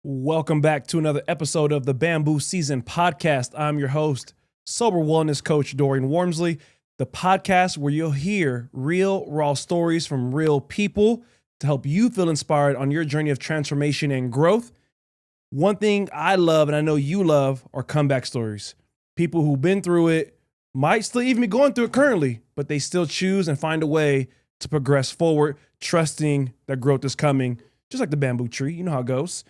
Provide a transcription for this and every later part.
Welcome back to another episode of the BambooSZN Podcast. I'm your host, sober wellness coach Dorian Warmsley, the podcast where you'll hear real, raw stories from real people to help you feel inspired on your journey of transformation and growth. One thing I love, and I know you love, are comeback stories. People who've been through it, might still even be going through it currently, but they still choose and find a way to progress forward, trusting that growth is coming, just like the bamboo tree. You know how it goes.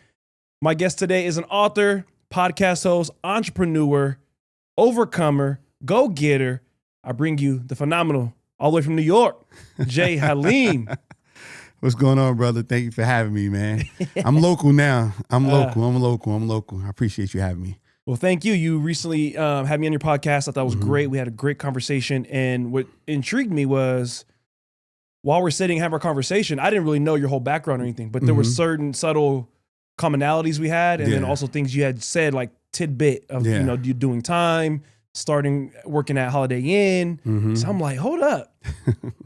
My guest today is an author, podcast host, entrepreneur, overcomer, go-getter. I bring you the phenomenal, all the way from New York, J Haleem. What's going on, brother? Thank you for having me, man. I'm local now. I'm local. I appreciate you having me. Well, thank you. You recently had me on your podcast. I thought it was great. We had a great conversation. And what intrigued me was while we're sitting having our conversation, I didn't really know your whole background or anything, but there were certain subtle commonalities we had, and then also things you had said, like tidbit of you doing time, starting working at Holiday Inn. So I'm like, hold up,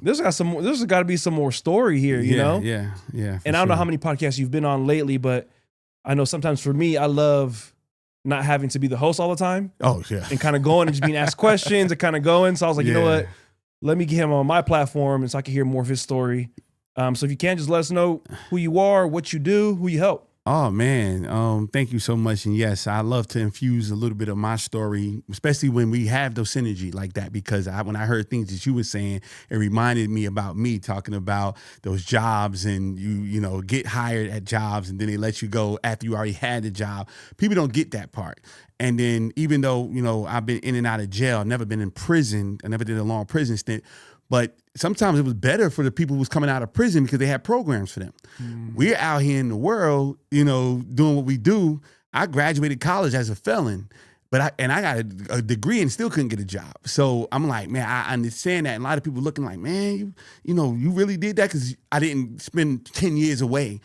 there's got to be some more story here, you know? Yeah. And I don't know how many podcasts you've been on lately, but I know sometimes for me, I love not having to be the host all the time. Oh yeah, and kind of going and just being asked questions and kind of going. So I was like, you know what? Let me get him on my platform, and so I can hear more of his story. So if you can, just let us know who you are, what you do, who you help. Oh man, thank you so much. And yes, I love to infuse a little bit of my story, especially when we have those synergy like that, because when I heard things that you were saying, it reminded me about me talking about those jobs, and you get hired at jobs and then they let you go after you already had the job. People don't get that part. And then even though, I've been in and out of jail, never been in prison, I never did a long prison stint, but sometimes it was better for the people who was coming out of prison because they had programs for them. We're out here in the world, doing what we do. I graduated college as a felon, but I got a degree and still couldn't get a job. So I'm like, man, I understand that. And a lot of people looking like, man, you really did that because I didn't spend 10 years away.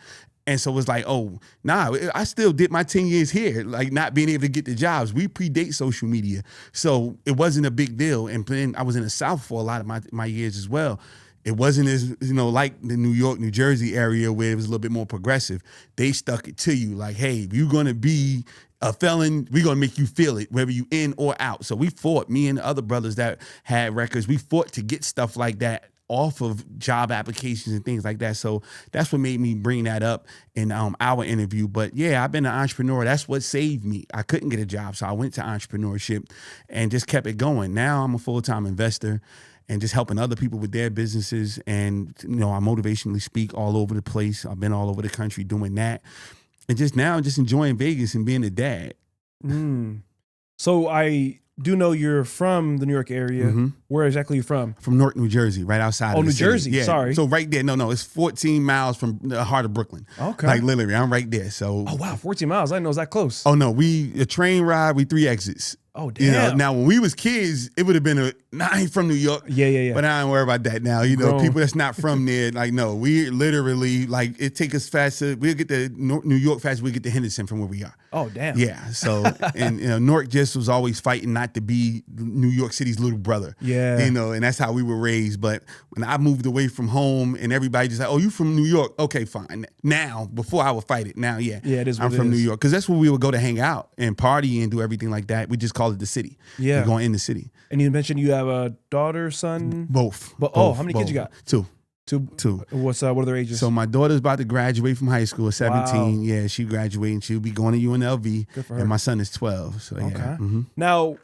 And so it was like, oh, nah, I still did my 10 years here, like not being able to get the jobs. We predate social media. So it wasn't a big deal. And then I was in the South for a lot of my years as well. It wasn't as, like the New York, New Jersey area where it was a little bit more progressive. They stuck it to you like, hey, if you're going to be a felon, we're going to make you feel it, whether you in or out. So we fought, me and the other brothers that had records, we fought to get stuff like that off of job applications and things like that. So that's what made me bring that up in our interview. But yeah, I've been an entrepreneur. That's what saved me. I couldn't get a job, so I went to entrepreneurship and just kept it going. Now I'm a full-time investor and just helping other people with their businesses. And, I motivationally speak all over the place. I've been all over the country doing that. And just now just enjoying Vegas and being a dad. So I do know you're from the New York area. Where exactly are you from? From Newark, New Jersey, right outside of the city. New Jersey, yeah. Sorry. So right there, no, it's 14 miles from the heart of Brooklyn. Okay. Like literally, I'm right there. So. Oh wow, 14 miles. I didn't know it was that close. Oh no, a train ride, we 3 exits. Oh damn. Now when we was kids, it would have been I ain't from New York. Yeah. But I don't worry about that now. People that's not from there, like no, we literally like it take us faster. We'll get to New York faster. We get to Henderson from where we are. Oh damn. Yeah. So and Newark just was always fighting not to be New York City's little brother. Yeah. And that's how we were raised. But when I moved away from home and everybody just like, oh, you from New York? Okay, fine. Now, before I would fight it. Now, yeah. Yeah, it is. I'm from New York because that's where we would go to hang out and party and do everything like that. We just call it the city. Yeah. We're going in the city. And you mentioned you have a daughter, son? Both. How many kids you got? Two. What are their ages? So my daughter's about to graduate from high school at 17. Wow. Yeah, she graduating. She'll be going to UNLV. Good for her. And my son is 12. So okay. Yeah. Now,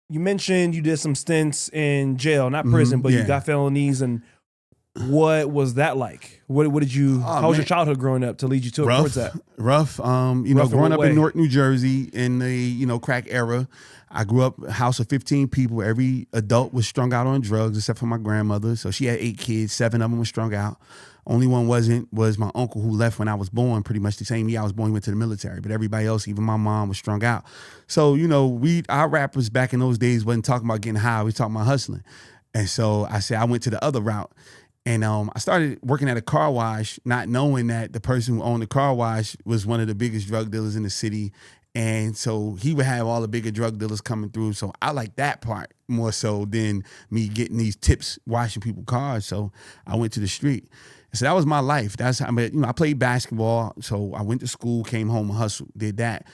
you mentioned you did some stints in jail, not prison, but you got felonies. And what was that like? What did you? How was your childhood growing up to lead you towards that? Rough. Growing up in Newark, New Jersey in the crack era. I grew up a house of 15 people. Every adult was strung out on drugs except for my grandmother. So she had 8 kids. 7 of them were strung out. Only one wasn't was my uncle who left when I was born, pretty much the same year I was born, he went to the military. But everybody else, even my mom, was strung out. So, our rappers back in those days wasn't talking about getting high. We was talking about hustling. And so I said I went to the other route. And I started working at a car wash, not knowing that the person who owned the car wash was one of the biggest drug dealers in the city. And so he would have all the bigger drug dealers coming through. So I like that part more so than me getting these tips washing people's cars. So I went to the street. So that was my life. That's how I played basketball. So I went to school, came home and hustled, did that.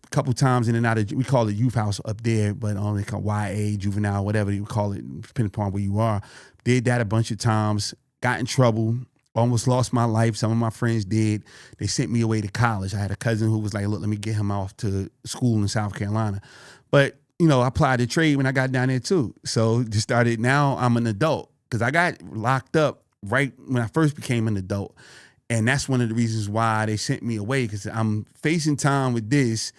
A couple times in and out of, we call it youth house up there, but they call YA, juvenile, whatever you call it, depending upon where you are. Did that a bunch of times, got in trouble, almost lost my life. Some of my friends did. They sent me away to college. I had a cousin who was like, look, let me get him off to school in South Carolina. But, I applied to trade when I got down there too. So just started, now I'm an adult because I got locked up right when I first became an adult. And that's one of the reasons why they sent me away, because I'm facing time with this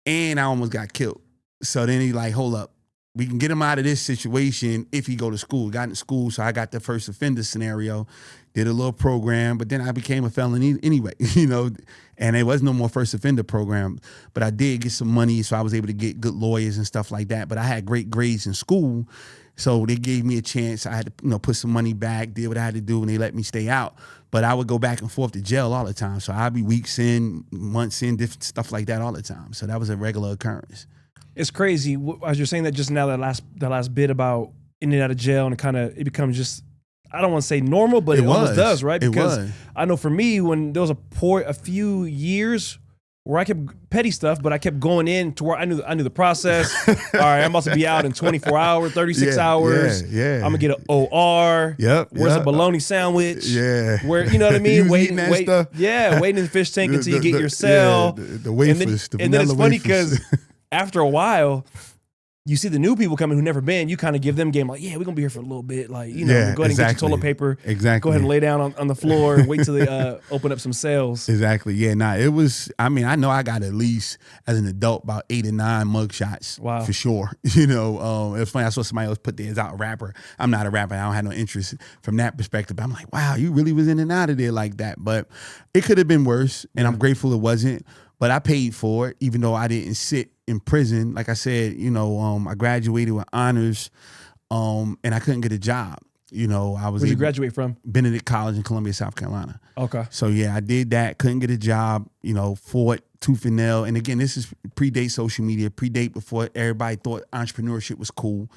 and I almost got killed. So then he like, hold up, we can get him out of this situation if he go to school. Got in school, so I got the first offender scenario, did a little program, but then I became a felon anyway, and there was no more first offender program. But I did get some money, so I was able to get good lawyers and stuff like that. But I had great grades in school, so they gave me a chance. I had to, put some money back, did what I had to do, and they let me stay out. But I would go back and forth to jail all the time. So I'd be weeks in, months in, different stuff like that all the time. So that was a regular occurrence. It's crazy as you're saying that just now. That last bit about in and out of jail, and it becomes just, I don't want to say normal, but it almost does, right? Because I know for me, when there was a few years where I kept petty stuff, but I kept going in to where I knew the process. All right, I'm about to be out in 24 hours, 36 hours. Yeah. I'm gonna get an OR. Where's a bologna sandwich? Yeah. Where, you know what I mean? Waiting in the fish tank until you get your cell. The wafers, and then it's funny because after a while, you see the new people coming who never been, you kind of give them game like, yeah, we're going to be here for a little bit. Like, go ahead and get your toilet paper. Exactly. Go ahead and lay down on the floor and wait till they open up some cells. Exactly. Yeah, it was, I know I got at least, as an adult, about 8 or 9 mugshots. Wow. For sure. It was funny. I saw somebody else put theirs out, rapper. I'm not a rapper. I don't have no interest from that perspective. But I'm like, wow, you really was in and out of there like that. But it could have been worse, and I'm grateful it wasn't. But I paid for it, even though I didn't sit in prison. Like I said, I graduated with honors, and I couldn't get a job. Where'd you graduate from? Benedict College in Columbia, South Carolina. Okay. So yeah, I did that. Couldn't get a job. Fought tooth and nail. And again, this is predate social media, predate before everybody thought entrepreneurship was cool.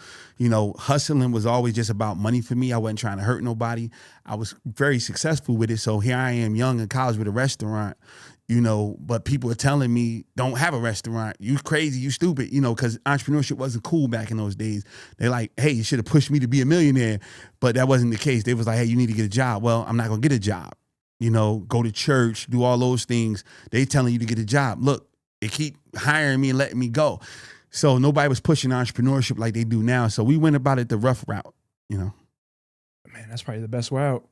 Hustling was always just about money for me. I wasn't trying to hurt nobody. I was very successful with it. So here I am, young in college with a restaurant. But people are telling me, don't have a restaurant. You crazy, you stupid, because entrepreneurship wasn't cool back in those days. They're like, hey, you should have pushed me to be a millionaire. But that wasn't the case. They was like, hey, you need to get a job. Well, I'm not going to get a job. Go to church, do all those things. They telling you to get a job. Look, they keep hiring me and letting me go. So nobody was pushing entrepreneurship like they do now. So we went about it the rough route, Man, that's probably the best route.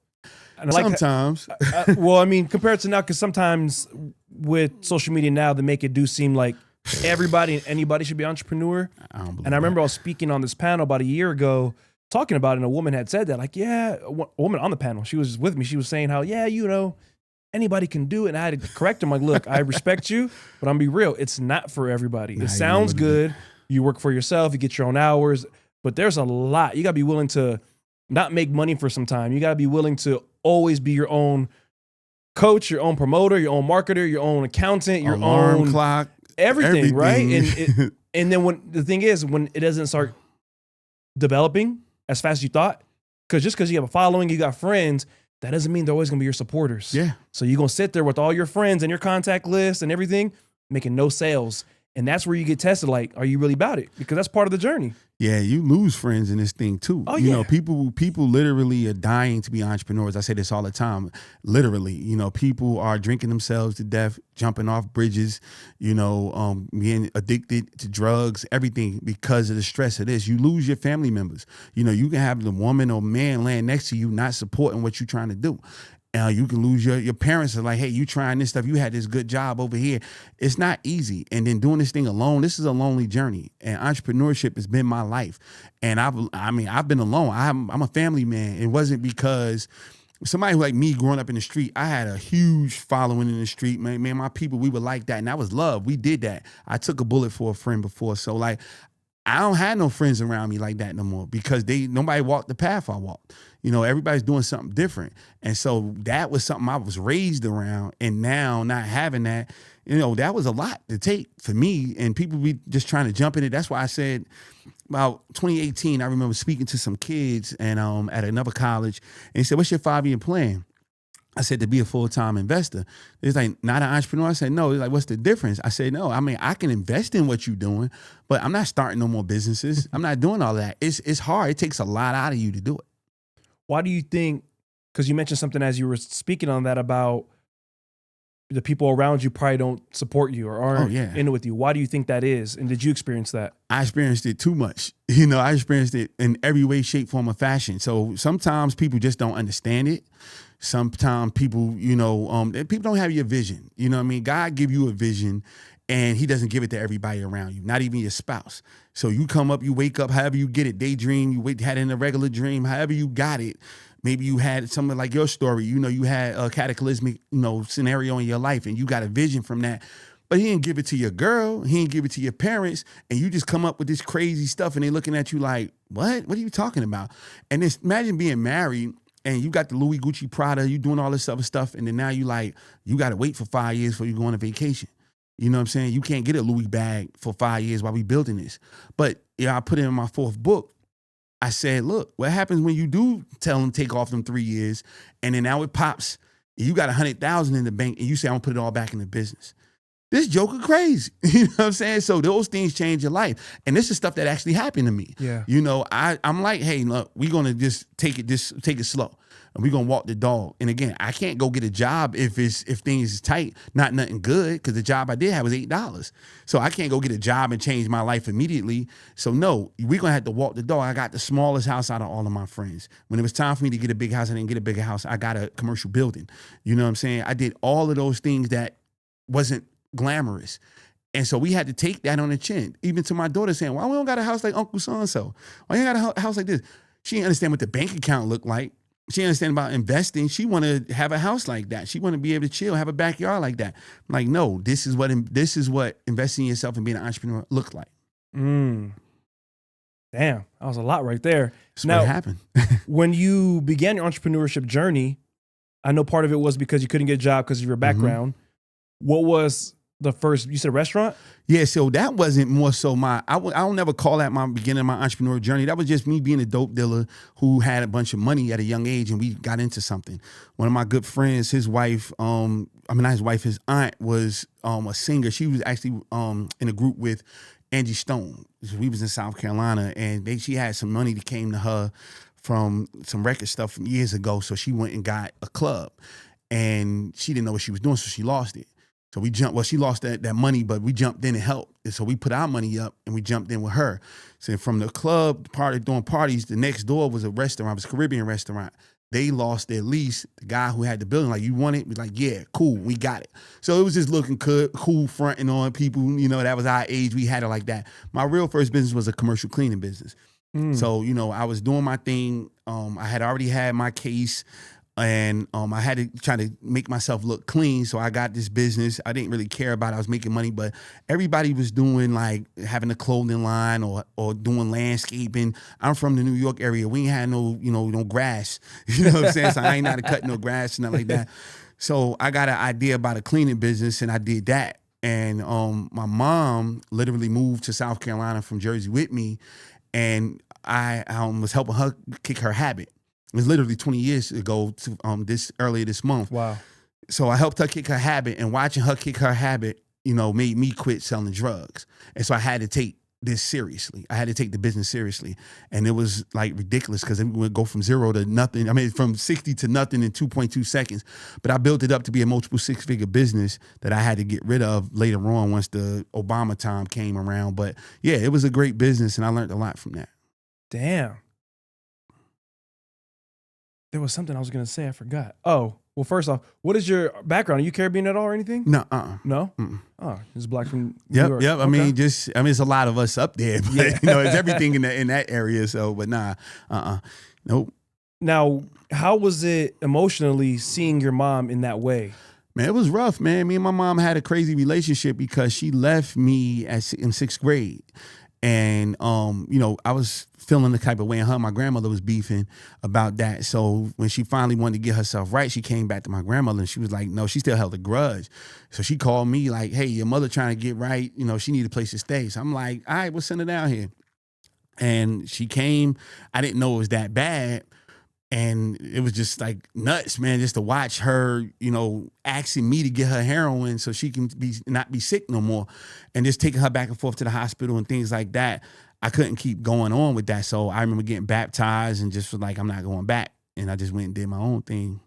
And sometimes. Compared to now, because sometimes with social media now, they make it do seem like everybody and anybody should be an entrepreneur. I remember I was speaking on this panel about a year ago, talking about it, and a woman had said that, like, yeah, a woman on the panel, she was with me, she was saying how, yeah, anybody can do it. And I had to correct him, like, look, I respect you, but I'm gonna be real, it's not for everybody. It sounds good. You work for yourself, you get your own hours, but there's a lot. You gotta be willing to not make money for some time. You gotta be willing to always be your own coach, your own promoter, your own marketer, your own accountant, your alarm own clock, everything, right? And then when the thing is, when it doesn't start developing as fast as you thought, because you have a following, you got friends, that doesn't mean they're always gonna be your supporters. Yeah. So you're gonna sit there with all your friends and your contact list and everything, making no sales. And that's where you get tested. Like, are you really about it? Because that's part of the journey. Yeah, you lose friends in this thing too. Oh, yeah. People literally are dying to be entrepreneurs. I say this all the time. Literally, people are drinking themselves to death, jumping off bridges, being addicted to drugs, everything because of the stress of this. You lose your family members. You can have the woman or man laying next to you not supporting what you're trying to do. You can lose your parents are like, hey, you trying this stuff. You had this good job over here. It's not easy. And then doing this thing alone, this is a lonely journey. And entrepreneurship has been my life. And I've been alone. I'm a family man. It wasn't because somebody like me growing up in the street, I had a huge following in the street. Man, my people, we were like that. And that was love. We did that. I took a bullet for a friend before. So like, I don't have no friends around me like that no more because nobody walked the path I walked. Everybody's doing something different. And so that was something I was raised around. And now not having that, that was a lot to take for me. And people be just trying to jump in it. That's why I said about 2018, I remember speaking to some kids and at another college. And he said, what's your 5-year plan? I said, to be a full-time investor. It's like, not an entrepreneur. I said, no. It's like, what's the difference? I said, no, I mean, I can invest in what you're doing, but I'm not starting no more businesses. I'm not doing all that. It's hard. It takes a lot out of you to do it. Why do you think, because you mentioned something as you were speaking on that about the people around you probably don't support you or aren't in it with you. Why do you think that is? And did you experience that? I experienced it too much. I experienced it in every way, shape, form, or fashion. So sometimes people just don't understand it. Sometimes people, people don't have your vision. You know what I mean? God give you a vision and he doesn't give it to everybody around you, not even your spouse. So you come up, you wake up, however you get it, daydream, had it in a regular dream, however you got it. Maybe you had something like your story, you had a cataclysmic, scenario in your life and you got a vision from that. But he didn't give it to your girl. He didn't give it to your parents. And you just come up with this crazy stuff and they looking at you like, what? What are you talking about? And imagine being married and you got the Louis, Gucci, Prada, you doing all this other stuff. And then now you got to wait for 5 years before you go on a vacation. You know what I'm saying? You can't get a Louis bag for 5 years while we building this. But I put it in my 4th book. I said, look, what happens when you do tell them take off them 3 years and then now it pops, you got 100,000 in the bank and you say, I'm gonna put it all back in the business. This joker crazy. You know what I'm saying? So those things change your life. And this is stuff that actually happened to me. Yeah. I'm like, hey, look, we're gonna just take it slow. And we're gonna walk the dog. And again, I can't go get a job if things is tight, not nothing good, because the job I did have was $8. So I can't go get a job and change my life immediately. So no, we're gonna have to walk the dog. I got the smallest house out of all of my friends. When it was time for me to get a big house, I didn't get a bigger house. I got a commercial building. You know what I'm saying? I did all of those things that wasn't glamorous. And so we had to take that on the chin. Even to my daughter saying, why we don't got a house like Uncle so-and-so? Why you got a house like this? She didn't understand what the bank account looked like. She didn't understand about investing. She want to have a house like that. She want to be able to chill, have a backyard like that. I'm like, no, this is what investing in yourself and being an entrepreneur look like. Damn, that was a lot right there. That's what happened. When you began your entrepreneurship journey, I know part of it was because you couldn't get a job because of your background. What was the first, you said restaurant? Yeah, so that wasn't more so I'll never call that my beginning of my entrepreneurial journey. That was just me being a dope dealer who had a bunch of money at a young age and we got into something. One of my good friends, his wife, his aunt was a singer. She was actually in a group with Angie Stone. So we was in South Carolina and she had some money that came to her from some record stuff from years ago. So she went and got a club and she didn't know what she was doing, so she lost it. So she lost that money, but we jumped in and helped. And so we put our money up and we jumped in with her. So from the club doing parties, the next door was a restaurant, it was a Caribbean restaurant. They lost their lease. The guy who had the building, like, you want it? We're like, yeah, cool, we got it. So it was just looking cool, fronting on people, that was our age. We had it like that. My real first business was a commercial cleaning business. So, I was doing my thing. I had already had my case. And I had to try to make myself look clean. So I got this business. I didn't really care about it. I was making money, but everybody was doing like having a clothing line or doing landscaping. I'm from the New York area. We ain't had no grass. You know what I'm saying? So I ain't know how to cut no grass and nothing like that. So I got an idea about a cleaning business and I did that. And my mom literally moved to South Carolina from Jersey with me. And I was helping her kick her habit. It was literally 20 years ago to earlier this month. Wow. So I helped her kick her habit, and watching her kick her habit, made me quit selling drugs. And so I had to take this seriously. I had to take the business seriously. And it was like ridiculous because it would go from 0 to nothing. I mean, from 60 to nothing in 2.2 seconds. But I built it up to be a multiple 6-figure business that I had to get rid of later on once the Obama time came around. But yeah, it was a great business and I learned a lot from that. Damn. There was something I was going to say. I forgot. Oh, well, first off, what is your background? Are you Caribbean at all or anything? No. No? Oh, just black from New York. Yep. Okay. It's a lot of us up there, but it's everything in that area. So, but nah, nope. Now, how was it emotionally seeing your mom in that way? Man, it was rough, man. Me and my mom had a crazy relationship because she left me in 6th grade. And, I was feeling the type of way, and her and my grandmother was beefing about that. So when she finally wanted to get herself right, she came back to my grandmother and she was like, no, she still held a grudge. So she called me like, hey, your mother trying to get right. She need a place to stay. So I'm like, all right, we'll send her down here. And she came. I didn't know it was that bad. And it was just like nuts, man, just to watch her, asking me to get her heroin so she can not be sick no more, and just taking her back and forth to the hospital and things like that. I couldn't keep going on with that. So I remember getting baptized and just was like, I'm not going back. And I just went and did my own thing.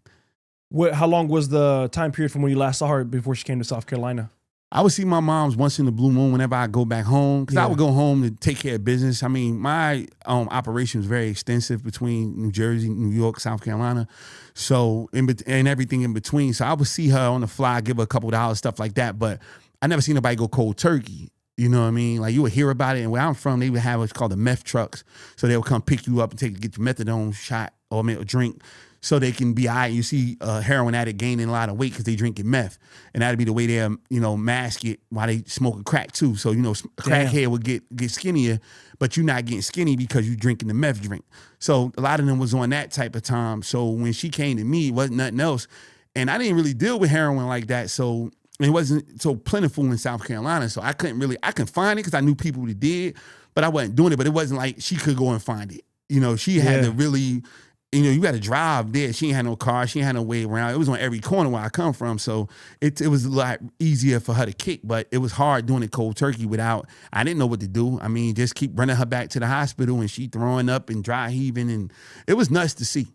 How long was the time period from when you last saw her before she came to South Carolina? I would see my mom's once in the blue moon whenever I go back home, because I would go home to take care of business. I mean, my operation was very extensive between New Jersey, New York, South Carolina, so and everything in between. So I would see her on the fly, give her a couple $, stuff like that. But I never seen nobody go cold turkey. You know what I mean? Like, you would hear about it, and where I'm from, they would have what's called the meth trucks. So they would come pick you up and get your methadone shot or drink, so they can be all right. You see a heroin addict gaining a lot of weight because they drinking meth. And that'd be the way they'll, mask it while they smoking crack too. So, a crackhead would get skinnier, but you're not getting skinny because you're drinking the meth drink. So a lot of them was on that type of time. So when she came to me, it wasn't nothing else. And I didn't really deal with heroin like that. So it wasn't so plentiful in South Carolina. So I couldn't find it because I knew people that did, but I wasn't doing it. But it wasn't like she could go and find it. She had to really... you got to drive there. She ain't had no car. She ain't had no way around. It was on every corner where I come from. So it was a lot easier for her to kick, but it was hard doing it cold turkey I didn't know what to do. I mean, just keep running her back to the hospital and she throwing up and dry heaving. And it was nuts to see.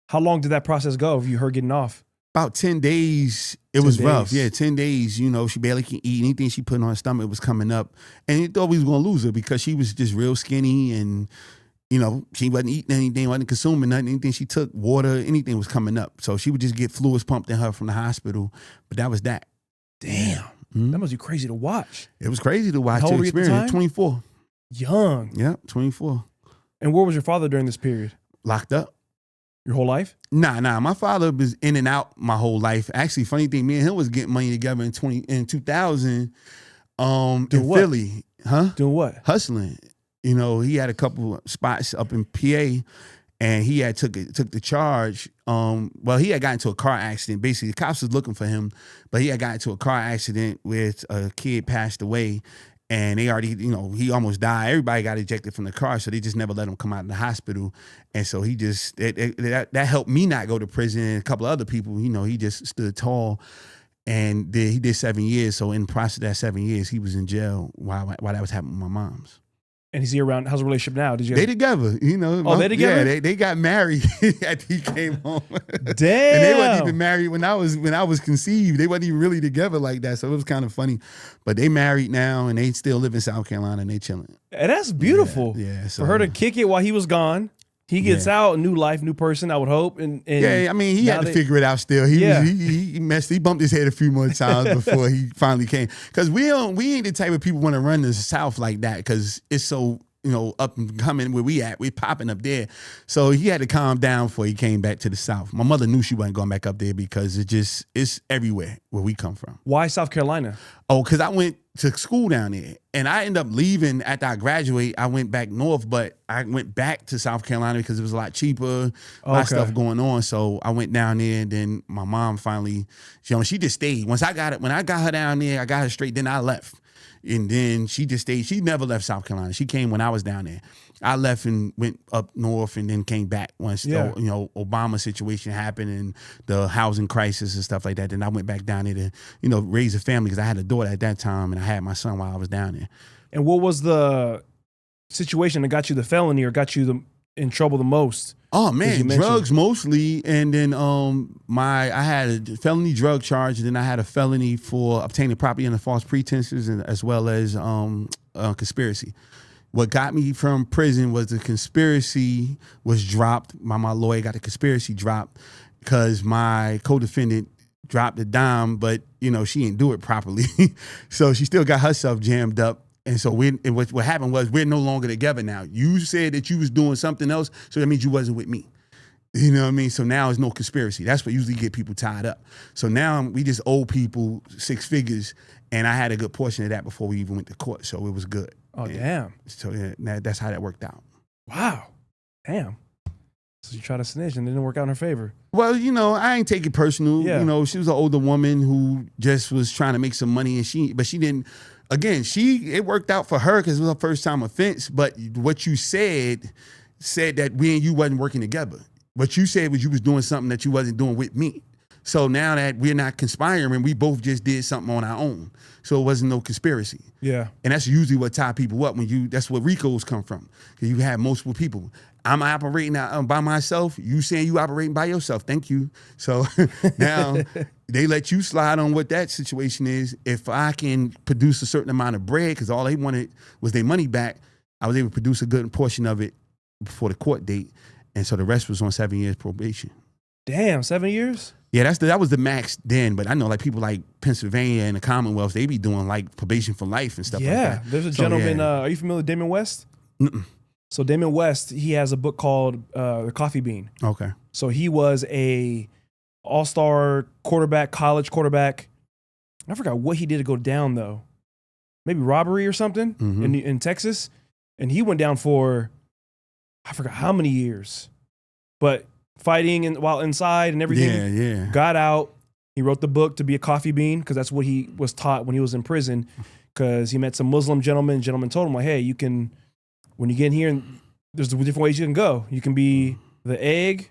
How long did that process go of her getting off? About 10 days. It was rough. Yeah, 10 days. She barely can eat. Anything she put on her stomach was coming up. And he thought we was going to lose her because she was just real skinny and she wasn't eating anything, wasn't consuming nothing. Anything she took, water, anything was coming up. So she would just get fluids pumped in her from the hospital. But that was that. Damn. Mm-hmm. That must be crazy to watch. It was crazy to watch. How old were you at the time? 24. Young. Yeah, 24. And where was your father during this period? Locked up. Your whole life? Nah. My father was in and out my whole life. Actually, funny thing, me and him was getting money together in 2000 in Philly. Huh? Doing what? Hustling. He had a couple spots up in PA, and he had took the charge. He had got into a car accident. Basically, the cops was looking for him, but he had got into a car accident with a kid passed away, and they already, he almost died. Everybody got ejected from the car, so they just never let him come out of the hospital. And so he just that helped me not go to prison, and a couple of other people. He just stood tall. And he did 7 years. So in the process of that 7 years, he was in jail while that was happening with my mom's. And is he around? How's the relationship now? They together, Oh, they together? Yeah, they got married after he came home. Damn. And they wasn't even married when I was conceived. They wasn't even really together like that. So it was kind of funny. But they married now, and they still live in South Carolina, and they chilling. And that's beautiful. Yeah. So, for her to kick it while he was gone. He gets out, a new life, new person, I would hope. And yeah, I mean, he had to figure it out still. He bumped his head a few more times before he finally came. Because we ain't the type of people want to run the South like that, because it's so, up and coming where we at. We popping up there. So he had to calm down before he came back to the South. My mother knew she wasn't going back up there because it's everywhere where we come from. Why South Carolina? Oh, because I went to school down there, and I ended up leaving after I graduated. I went back north, but I went back to South Carolina because it was a lot cheaper, a lot of stuff going on. So I went down there, and then my mom finally, she just stayed. When I got her down there, I got her straight, then I left. And then she just stayed. She never left South Carolina. She came when I was down there. I left and went up north and then came back once the Obama situation happened and the housing crisis and stuff like that. Then I went back down there to, raise a family, because I had a daughter at that time and I had my son while I was down there. And what was the situation that got you the felony or got you in trouble the most? Oh man, drugs mostly, and then I had a felony drug charge, and then I had a felony for obtaining property under false pretenses, and as well as conspiracy. What got me from prison was the conspiracy was dropped. My lawyer got the conspiracy dropped because my co-defendant dropped a dime, but she didn't do it properly, so she still got herself jammed up. And so what happened was we're no longer together now. You said that you was doing something else, so that means you wasn't with me. You know what I mean? So now it's no conspiracy. That's what usually get people tied up. So now we just owe people 6 figures, and I had a good portion of that before we even went to court, so it was good. Oh, damn. So that's how that worked out. Wow. Damn. So you tried to snitch and it didn't work out in her favor. Well, I ain't take it personal. Yeah. She was an older woman who just was trying to make some money, and she didn't. Again, it worked out for her because it was her first time offense. But what you said that we and you wasn't working together. what you said was you was doing something that you wasn't doing with me. So now that we're not conspiring, we both just did something on our own. So it wasn't no conspiracy. Yeah. And that's usually what tie people up that's where RICOs come from. Because you have multiple people. I'm operating by myself. You saying you operating by yourself. Thank you. So now they let you slide on what that situation is. If I can produce a certain amount of bread, because all they wanted was their money back, I was able to produce a good portion of it before the court date. And so the rest was on 7 years probation. Damn, 7 years? Yeah, that was the max then, but I know like people like Pennsylvania and the Commonwealth, they be doing like probation for life and stuff like that. Yeah, there's a gentleman, are you familiar with Damon West? Mm-mm. So Damon West, he has a book called The Coffee Bean. Okay. So he was a all-star quarterback, college quarterback. I forgot what he did to go down though. Maybe robbery or something in Texas. And he went down for, I forgot how many years, but fighting while inside and everything. Yeah. Got out. He wrote the book to be a coffee bean because that's what he was taught when he was in prison. Because he met some Muslim gentleman. Gentleman told him like, hey, you can, when you get in here, and there's different ways you can go. You can be the egg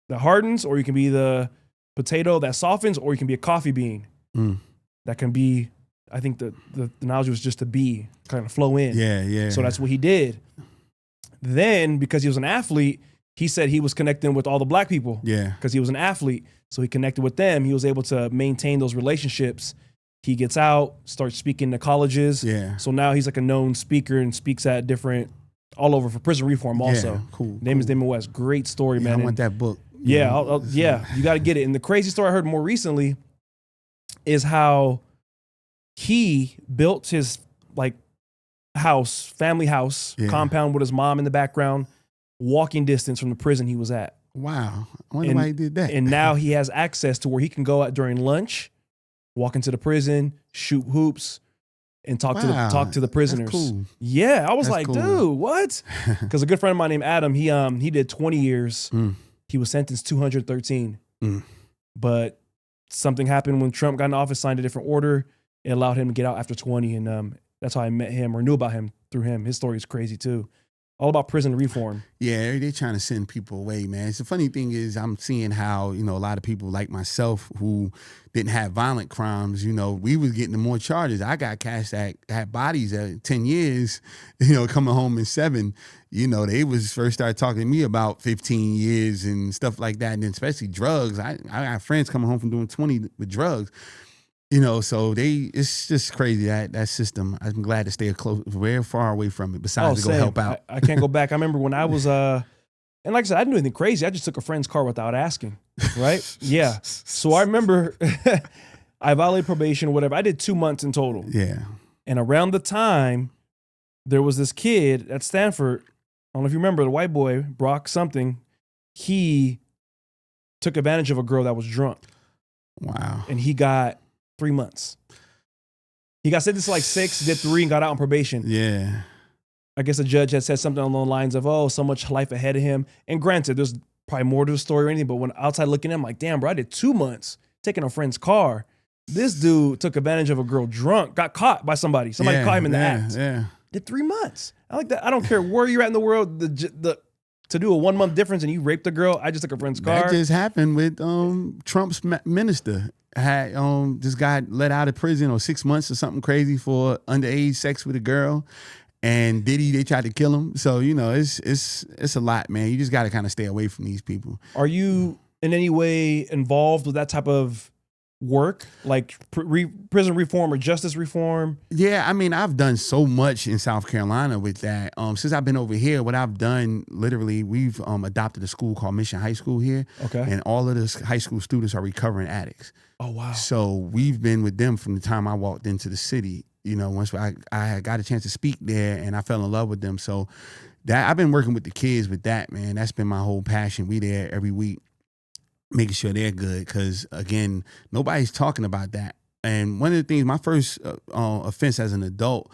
that hardens, or you can be the potato that softens, or you can be a coffee bean that can be. I think the analogy was just to be, kind of flow in. Yeah. So that's what he did. Then, because he was an athlete, he said he was connecting with all the black people. Yeah. Because he was an athlete. So he connected with them. He was able to maintain those relationships. He gets out, starts speaking to colleges. Yeah. So now he's like a known speaker and speaks at different, all over for prison reform also. Yeah, cool. Name is Damon West. Great story, man. I want that book. Yeah, you got to get it. And the crazy story I heard more recently is how he built his like family house, compound with his mom in the background, walking distance from the prison he was at. Wow. I wonder why he did that. And now he has access to where he can go out during lunch, walk into the prison, shoot hoops, and talk to the prisoners. That's cool. Yeah, I was That's like, cool. dude, what? Because a good friend of mine named Adam, he did 20 years. He was sentenced 213. But something happened when Trump got in office, signed a different order. It allowed him to get out after 20. And that's how I met him or knew about him through him. His story is crazy too. All about prison reform. Yeah, they're trying to send people away, man. It's the funny thing is I'm seeing how, a lot of people like myself who didn't have violent crimes, we was getting more charges. I got cats that had bodies at 10 years, coming home in 7. They was first started talking to me about 15 years and stuff like that. And then especially drugs. I got friends coming home from doing 20 with drugs. So it's just crazy that system. I'm glad to stay very far away from it. Besides to go help out. I can't go back. I remember when I was, and like I said, I didn't do anything crazy. I just took a friend's car without asking, right? Yeah. So I remember I violated probation or whatever. I did 2 months in total. Yeah. And around the time, there was this kid at Stanford. I don't know if you remember the white boy, Brock something. He took advantage of a girl that was drunk. Wow. And he got 3 months. He got sentenced to like 6, did 3, and got out on probation. Yeah. I guess the judge had said something along the lines of, oh, so much life ahead of him. And granted, there's probably more to the story or anything, but when outside looking at him, I'm like, damn, bro, I did 2 months taking a friend's car. This dude took advantage of a girl drunk, got caught by somebody. Somebody caught him in the act. Yeah. Did 3 months. I like that. I don't care where you're at in the world. To do a 1 month difference and you raped a girl, I just took a friend's car. That just happened with Trump's minister. Had this guy let out of prison or 6 months or something crazy for underage sex with a girl, and they tried to kill him. So it's a lot, man. You just got to kind of stay away from these people. Are you in any way involved with that type of work, like prison reform or justice reform? Yeah, I mean, I've done so much in South Carolina with that. Since I've been over here, what I've done, literally, we've adopted a school called Mission High School here. Okay. And all of the high school students are recovering addicts. Oh, wow. So we've been with them from the time I walked into the city. Once I got a chance to speak there and I fell in love with them. So that I've been working with the kids with that, man. That's been my whole passion. We there every week, making sure they're good. Because, again, nobody's talking about that. And one of the things, my first offense as an adult,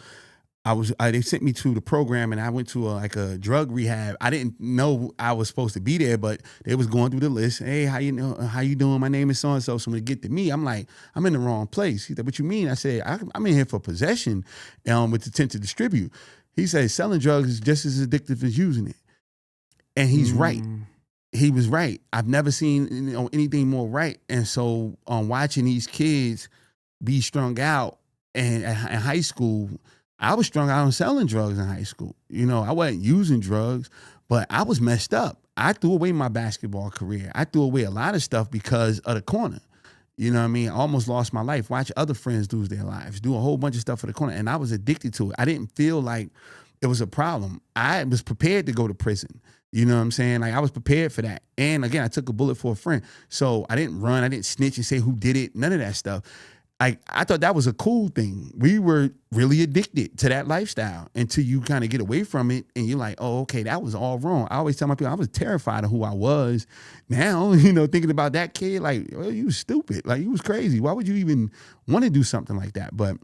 they sent me to the program and I went to a drug rehab. I didn't know I was supposed to be there, but they was going through the list. Hey, how you doing? My name is so-and-so. So when it get to me, I'm like, I'm in the wrong place. He said, what you mean? I said, I'm in here for possession with intent to distribute. He said, selling drugs is just as addictive as using it. And he's right. he was right. I've never seen anything more right. And so watching these kids be strung out, and in high school, I was strung out on selling drugs in high school. I wasn't using drugs, but I was messed up. I threw away my basketball career. I threw away a lot of stuff because of the corner. You know what I mean? I almost lost my life. Watch other friends lose their lives, do a whole bunch of stuff for the corner. And I was addicted to it. I didn't feel like it was a problem. I was prepared to go to prison. You know what I'm saying? Like, I was prepared for that. And again, I took a bullet for a friend. So I didn't run. I didn't snitch and say who did it. None of that stuff. I thought that was a cool thing. We were really addicted to that lifestyle until you kind of get away from it and you're like, oh, okay, that was all wrong. I always tell my people, I was terrified of who I was. Now, thinking about that kid, like, well, you was stupid. Like, you was crazy. Why would you even want to do something like that? But,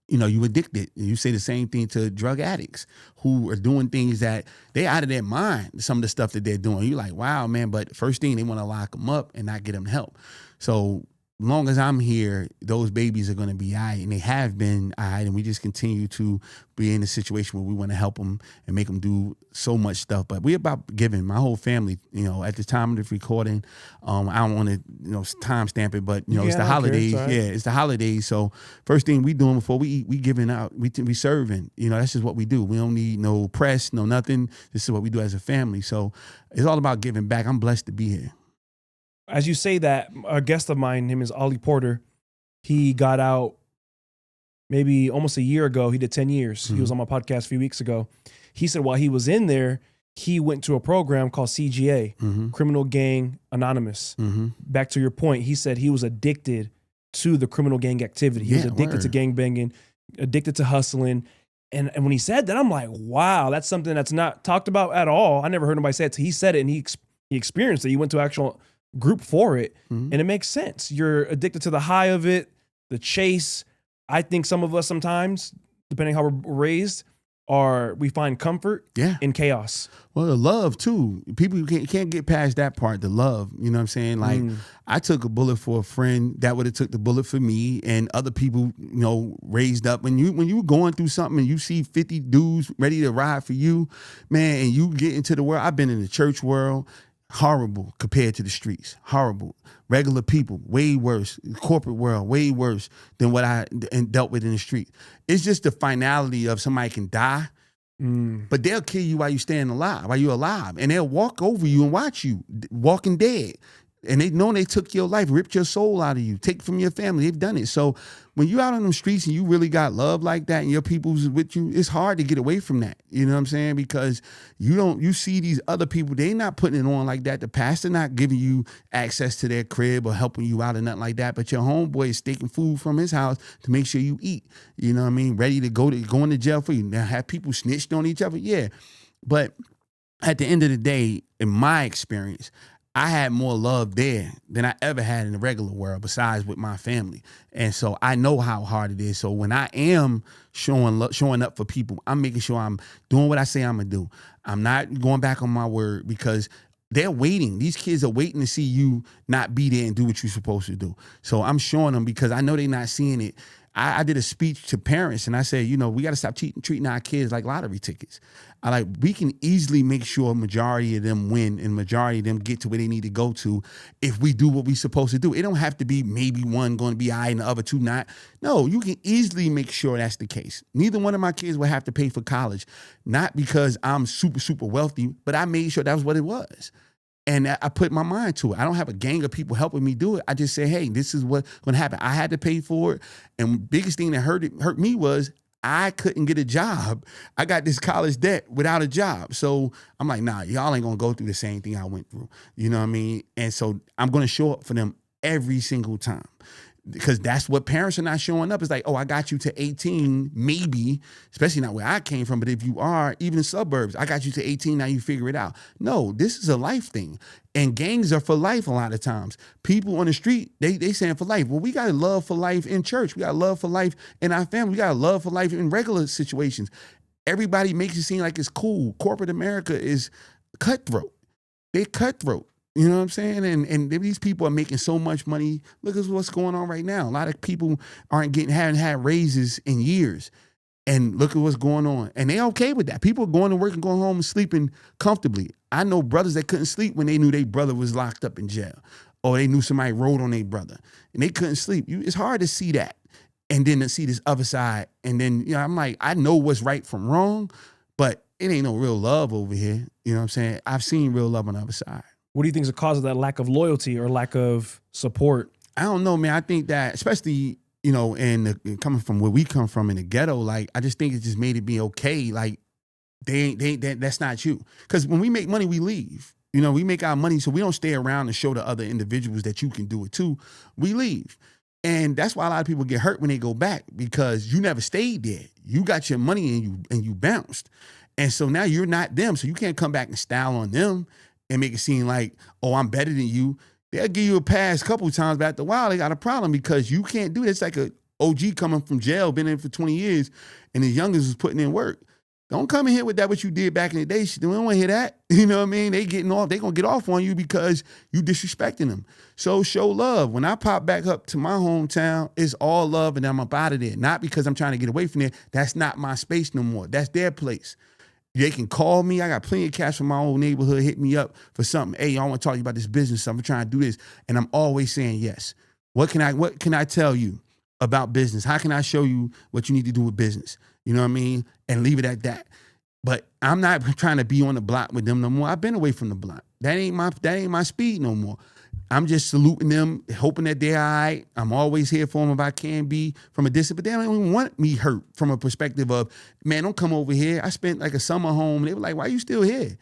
you addicted. You say the same thing to drug addicts who are doing things that they out of their mind, some of the stuff that they're doing. You're like, wow, man. But first thing, they want to lock them up and not get them help. So long as I'm here, those babies are going to be all right, and they have been all right, and we just continue to be in a situation where we want to help them and make them do so much stuff. But we're about giving. My whole family, at the time of the recording, I don't want to, time stamp it, but, it's the holidays. Right. Yeah, it's the holidays. So first thing we doing before we eat, we giving out, we serving. That's just what we do. We don't need no press, no nothing. This is what we do as a family. So it's all about giving back. I'm blessed to be here. As you say that, a guest of mine, him is Ollie Porter. He got out maybe almost a year ago. He did 10 years. Mm-hmm. He was on my podcast a few weeks ago. He said while he was in there, he went to a program called CGA, mm-hmm. Criminal Gang Anonymous. Mm-hmm. Back to your point, he said he was addicted to the criminal gang activity. He was addicted to gang banging, addicted to hustling. And when he said that, I'm like, wow, that's something that's not talked about at all. I never heard nobody say it. So he said it and he experienced it. He went to actual group for it, mm-hmm. and it makes sense. You're addicted to the high of it, the chase. I think some of us sometimes, depending how we're raised, we find comfort in chaos. Well, the love too. People can't get past that part, the love. You know what I'm saying? Like, I took a bullet for a friend that would have took the bullet for me, and other people, raised up. When you going through something and you see 50 dudes ready to ride for you, man, and you get into the world. I've been in the church world. Horrible compared to the streets. Horrible. Regular people, way worse. Corporate world, way worse than what I dealt with in the street. It's just the finality of somebody can die, but they'll kill you while you're alive. And they'll walk over you and watch you walking dead. And they know they took your life, ripped your soul out of you, take from your family. They've done it. So when you're out on them streets and you really got love like that and your people's with you, it's hard to get away from that. You know what I'm saying? Because you see these other people, they not putting it on like that. The pastor not giving you access to their crib or helping you out or nothing like that. But your homeboy is taking food from his house to make sure you eat. You know what I mean? Ready to go into jail for you. Now have people snitched on each other? Yeah. But at the end of the day, in my experience, I had more love there than I ever had in the regular world besides with my family. And so I know how hard it is. So when I am showing up for people, I'm making sure I'm doing what I say I'm going to do. I'm not going back on my word because they're waiting. These kids are waiting to see you not be there and do what you're supposed to do. So I'm showing them because I know they're not seeing it. I did a speech to parents and I said, we got to stop treating our kids like lottery tickets. We can easily make sure a majority of them win and majority of them get to where they need to go to if we do what we're supposed to do. It don't have to be maybe one going to be all right and the other two not. No, you can easily make sure that's the case. Neither one of my kids will have to pay for college, not because I'm super, super wealthy, but I made sure that was what it was. And I put my mind to it. I don't have a gang of people helping me do it. I just say, hey, this is what's going to happen. I had to pay for it. And biggest thing that hurt me was I couldn't get a job. I got this college debt without a job. So I'm like, nah, y'all ain't going to go through the same thing I went through. You know what I mean? And so I'm going to show up for them every single time. Because that's what parents are not showing up. It's like, oh, I got you to 18, maybe, especially not where I came from. But if you are, even in suburbs, I got you to 18, now you figure it out. No, this is a life thing. And gangs are for life a lot of times. People on the street, they saying for life. Well, we got love for life in church. We got love for life in our family. We got love for life in regular situations. Everybody makes it seem like it's cool. Corporate America is cutthroat. They cutthroat. You know what I'm saying? And these people are making so much money. Look at what's going on right now. A lot of people haven't had raises in years. And look at what's going on. And they okay with that. People are going to work and going home and sleeping comfortably. I know brothers that couldn't sleep when they knew their brother was locked up in jail, or they knew somebody rode on their brother and they couldn't sleep. It's hard to see that. And then to see this other side. And then, I'm like, I know what's right from wrong, but it ain't no real love over here. You know what I'm saying? I've seen real love on the other side. What do you think is the cause of that lack of loyalty or lack of support? I don't know, man. I think that, especially, and coming from where we come from in the ghetto, like, I just think it just made it be okay. Like, that's not you. Because when we make money, we leave. We make our money, so we don't stay around and show the other individuals that you can do it too. We leave. And that's why a lot of people get hurt when they go back, because you never stayed there. You got your money and you bounced. And so now you're not them. So you can't come back and style on them and make it seem like, oh, I'm better than you. They'll give you a pass a couple of times, but after a while, they got a problem because you can't do it. It's like a OG coming from jail, been in for 20 years, and the youngest was putting in work. Don't come in here with that, what you did back in the day. We don't want to hear that. You know what I mean? They getting off. They going to get off on you because you disrespecting them. So show love. When I pop back up to my hometown, it's all love and I'm up out of there. Not because I'm trying to get away from there. That's not my space no more. That's their place. They can call me. I got plenty of cash from my old neighborhood. Hit me up for something. Hey, I want to talk to you about this business. I'm trying to do this. And I'm always saying yes. What can I tell you about business? How can I show you what you need to do with business? You know what I mean? And leave it at that. But I'm not trying to be on the block with them no more. I've been away from the block. That ain't my speed no more. I'm just saluting them, hoping that they're all right. I'm always here for them if I can be from a distance. But they don't even want me hurt from a perspective of, man, don't come over here. I spent like a summer home. They were like, why are you still here?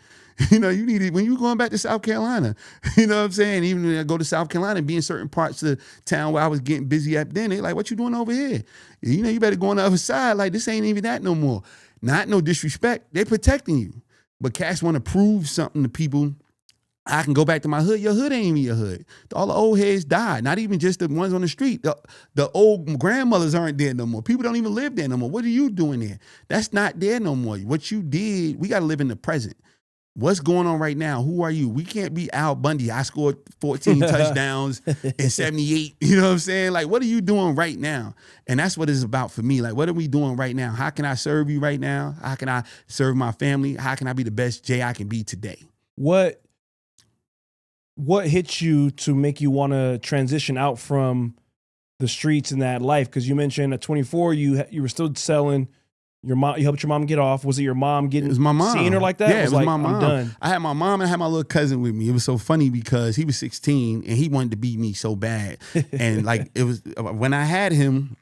You need it when you going back to South Carolina. You know what I'm saying? Even when I go to South Carolina and be in certain parts of the town where I was getting busy at then, they like, what you doing over here? You better go on the other side. Like, this ain't even that no more. Not no disrespect. They're protecting you. But cats want to prove something to people. I can go back to my hood. Your hood ain't even your hood. All the old heads died. Not even just the ones on the street. The old grandmothers aren't there no more. People don't even live there no more. What are you doing there? That's not there no more. What you did, we got to live in the present. What's going on right now? Who are you? We can't be Al Bundy. I scored 14 touchdowns in 78. You know what I'm saying? Like, what are you doing right now? And that's what it's about for me. Like, what are we doing right now? How can I serve you right now? How can I serve my family? How can I be the best Jay I can be today? What hit you to make you want to transition out from the streets and that life? Because you mentioned at 24, you were still selling. Your mom, you helped your mom get off. Was it your mom getting? It was my mom. Seeing her like that? Yeah, it was like, my mom. I'm done. I had my mom and I had my little cousin with me. It was so funny because he was 16 and he wanted to beat me so bad. And like, it was when I had him,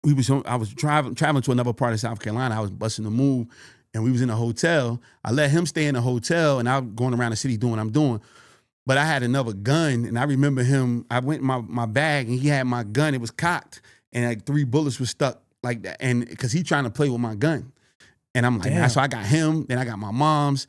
I was traveling to another part of South Carolina. I was busting the move and we was in a hotel. I let him stay in the hotel and I was going around the city doing what I'm doing. But I had another gun and I remember him, I went in my bag and he had my gun. It was cocked and like 3 bullets were stuck like that. And because he trying to play with my gun. And I'm like, Damn. So I got him, then I got my mom's,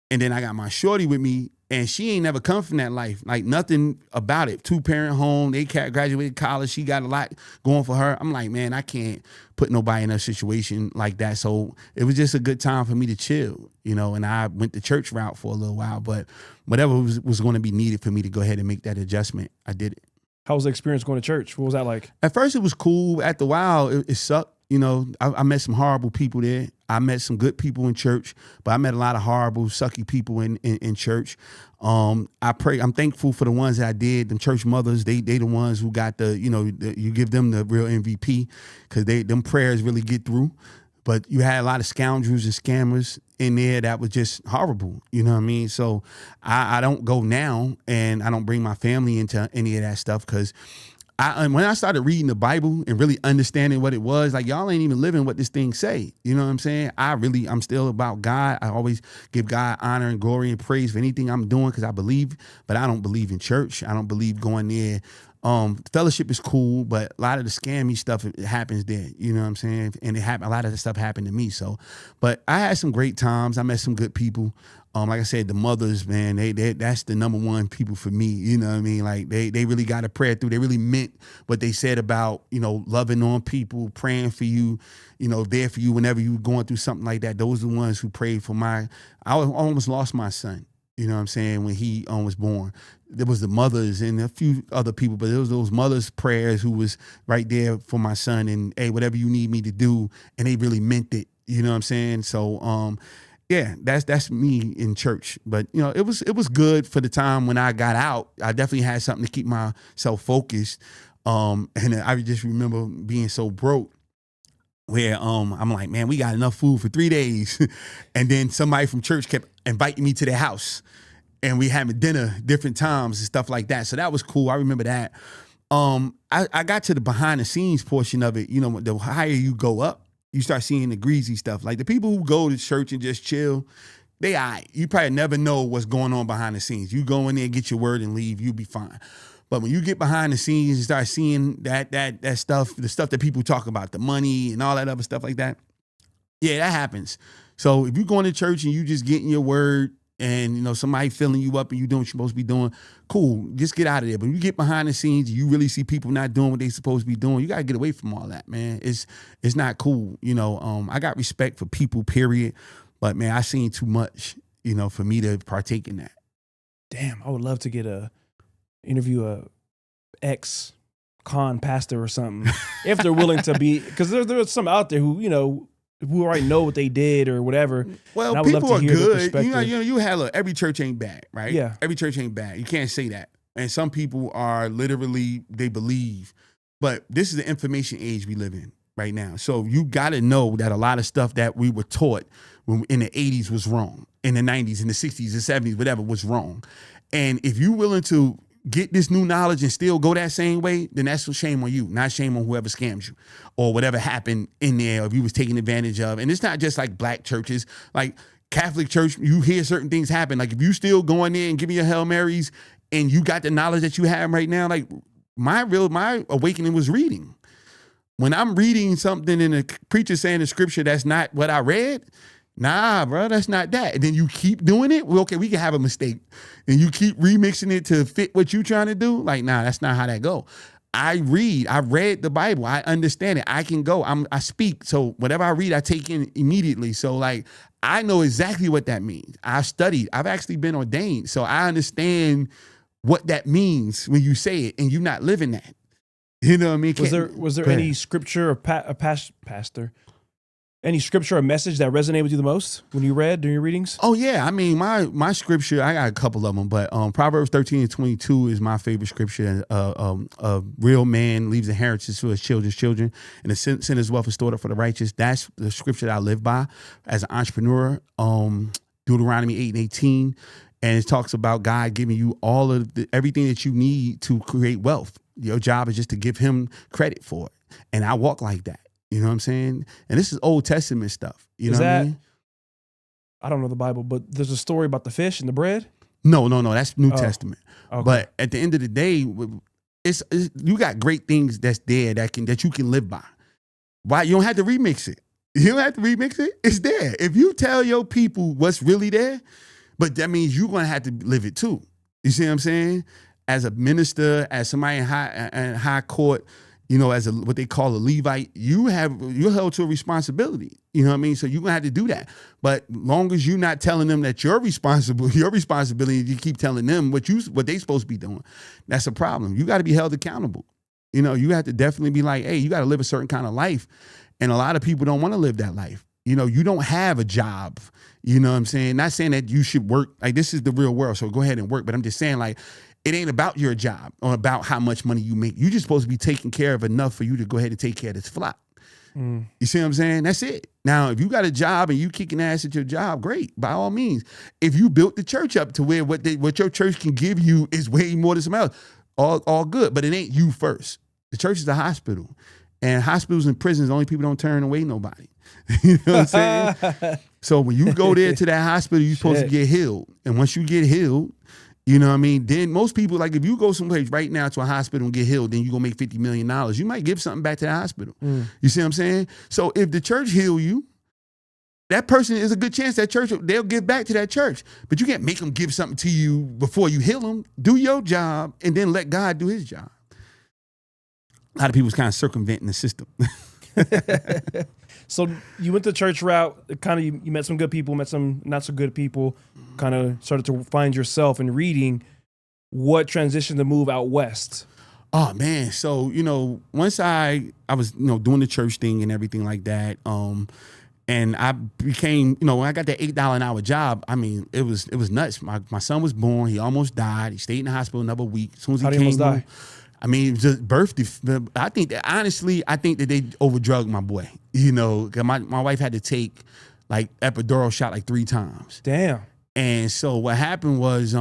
and then I got my shorty with me. And she ain't never come from that life. Like nothing about it. 2-parent home. They graduated college. She got a lot going for her. I'm like, man, I can't put nobody in a situation like that. So it was just a good time for me to chill, and I went the church route for a little while. But whatever was going to be needed for me to go ahead and make that adjustment, I did it. How was the experience going to church? What was that like? At first it was cool. After a while, it sucked. I met some horrible people there. I met some good people in church, but I met a lot of horrible, sucky people in church. I'm thankful for the ones that I did. Them church mothers, they the ones who got you give them the real MVP because them prayers really get through. But you had a lot of scoundrels and scammers in there that was just horrible. You know what I mean? So I don't go now and I don't bring my family into any of that stuff because when I started reading the Bible and really understanding what it was, like y'all ain't even living what this thing say. You know what I'm saying? I'm still about God. I always give God honor and glory and praise for anything I'm doing because I believe, but I don't believe in church. I don't believe going there. Fellowship is cool, but a lot of the scammy stuff it happens there. You know what I'm saying? And a lot of the stuff happened to me. So, but I had some great times. I met some good people. Like I said, the mothers, man, that's the number one people for me. You know what I mean? Like they really got a prayer through. They really meant what they said about, loving on people, praying for you, there for you whenever you were going through something like that. Those are the ones who prayed for I almost lost my son. You know what I'm saying? When he was born, there was the mothers and a few other people, but there was those mothers' prayers who was right there for my son and, hey, whatever you need me to do. And they really meant it. You know what I'm saying? So, yeah, that's me in church. But, you know, it was good for the time when I got out. I definitely had something to keep myself focused. And I just remember being so broke where I'm like, man, we got enough food for 3 days. And then somebody from church kept inviting me to their house. And we having dinner different times and stuff like that. So that was cool. I remember that. I got to the behind the scenes portion of it. You know, the higher you go up, you start seeing the greasy stuff. Like the people who go to church and just chill, they all right. You probably never know what's going on behind the scenes. You go in there, get your word and leave, you'll be fine. But when you get behind the scenes and start seeing that stuff, the stuff that people talk about, the money and all that other stuff like that, yeah, that happens. So if you're going to church and you just getting your word and, you know, somebody filling you up and you doing what you're supposed to be doing, cool, just get out of there. But when you get behind the scenes, you really see people not doing what they supposed to be doing, you got to get away from all that, man. It's not cool. You know, I got respect for people, period. But, man, I seen too much, you know, for me to partake in that. Damn, I would love to interview a ex-con pastor or something, if they're willing to be, because there's some out there who, you know, who already know what they did or whatever. Well, people are good. You have every church ain't bad, right? Yeah. Every church ain't bad. You can't say that. And some people are literally, they believe. But this is the information age we live in right now. So you got to know that a lot of stuff that we were taught when in the 80s was wrong. In the 90s, in the 60s, the 70s, whatever, was wrong. And if you're willing to get this new knowledge and still go that same way, then that's shame on you, not shame on whoever scams you or whatever happened in there, or if you was taken advantage of. And it's not just like black churches, like Catholic church, you hear certain things happen. Like if you still going there and giving your Hail Marys and you got the knowledge that you have right now, like my awakening was reading. When I'm reading something and the preacher saying the scripture that's not what I read, nah, bro, that's not that. And then you keep doing it. Well, okay, we can have a mistake. And you keep remixing it to fit what you're trying to do. Like, nah, that's not how that go. I read the Bible. I understand it. I can go. I speak. So whatever I read, I take in immediately. So like, I know exactly what that means. I studied. I've actually been ordained. So I understand what that means when you say it and you're not living that. You know what I mean? Was there any scripture or pastor? Any scripture or message that resonated with you the most when you read during your readings? Oh, yeah. I mean, my scripture, I got a couple of them, but Proverbs 13:22 is my favorite scripture. A real man leaves inheritance to his children's children, and the sinner's wealth is stored up for the righteous. That's the scripture that I live by as an entrepreneur. Deuteronomy 8:18, and it talks about God giving you all of everything that you need to create wealth. Your job is just to give him credit for it. And I walk like that. You know what I'm saying? And this is Old Testament stuff. You know what I mean? I don't know the Bible, but there's a story about the fish and the bread. No. That's New Testament. Okay. But at the end of the day, it's you got great things that's there that you can live by. Why? You don't have to remix it. You don't have to remix it. It's there. If you tell your people what's really there, but that means you're going to have to live it too. You see what I'm saying? As a minister, as somebody in high court, you know, as what they call a Levite, you're held to a responsibility. You know what I mean? So you're gonna have to do that. But long as you're not telling them that you're responsible, your responsibility, you keep telling them what they supposed to be doing, that's a problem. You got to be held accountable. You know, you have to definitely be like, hey, you got to live a certain kind of life. And a lot of people don't want to live that life. You know, you don't have a job. You know what I'm saying? Not saying that you should work. Like, this is the real world, so go ahead and work. But I'm just saying, like, it ain't about your job or about how much money you make. You're just supposed to be taking care of enough for you to go ahead and take care of this flock. You see what I'm saying? That's it. Now, if you got a job and you kicking ass at your job, great, by all means. If you built the church up to where what your church can give you is way more than somebody else, all good. But it ain't you first. The church is a hospital. And hospitals and prisons, the only people don't turn away nobody. You know what I'm saying? So when you go there to that hospital, you're supposed to get healed. And once you get healed, you know what I mean? Then most people, like if you go someplace right now to a hospital and get healed, then you're going to make $50 million. You might give something back to the hospital. You see what I'm saying? So if the church heal you, that person is a good chance that church, they'll give back to that church. But you can't make them give something to you before you heal them. Do your job and then let God do his job. A lot of people's kind of circumventing the system. So you went the church route, kind of you met some good people, met some not so good people, kind of started to find yourself in reading. What transitioned to move out west? Oh man, so once I was doing the church thing and everything like that, and I became when I got that $8 an hour job, I mean it was nuts. My son was born, he almost died. He stayed in the hospital another week. As soon as he came home, I mean it was just birth. I think that honestly, that they overdrugged my boy. 'Cause my wife had to take like epidural shot like 3 times. Damn. And so what happened was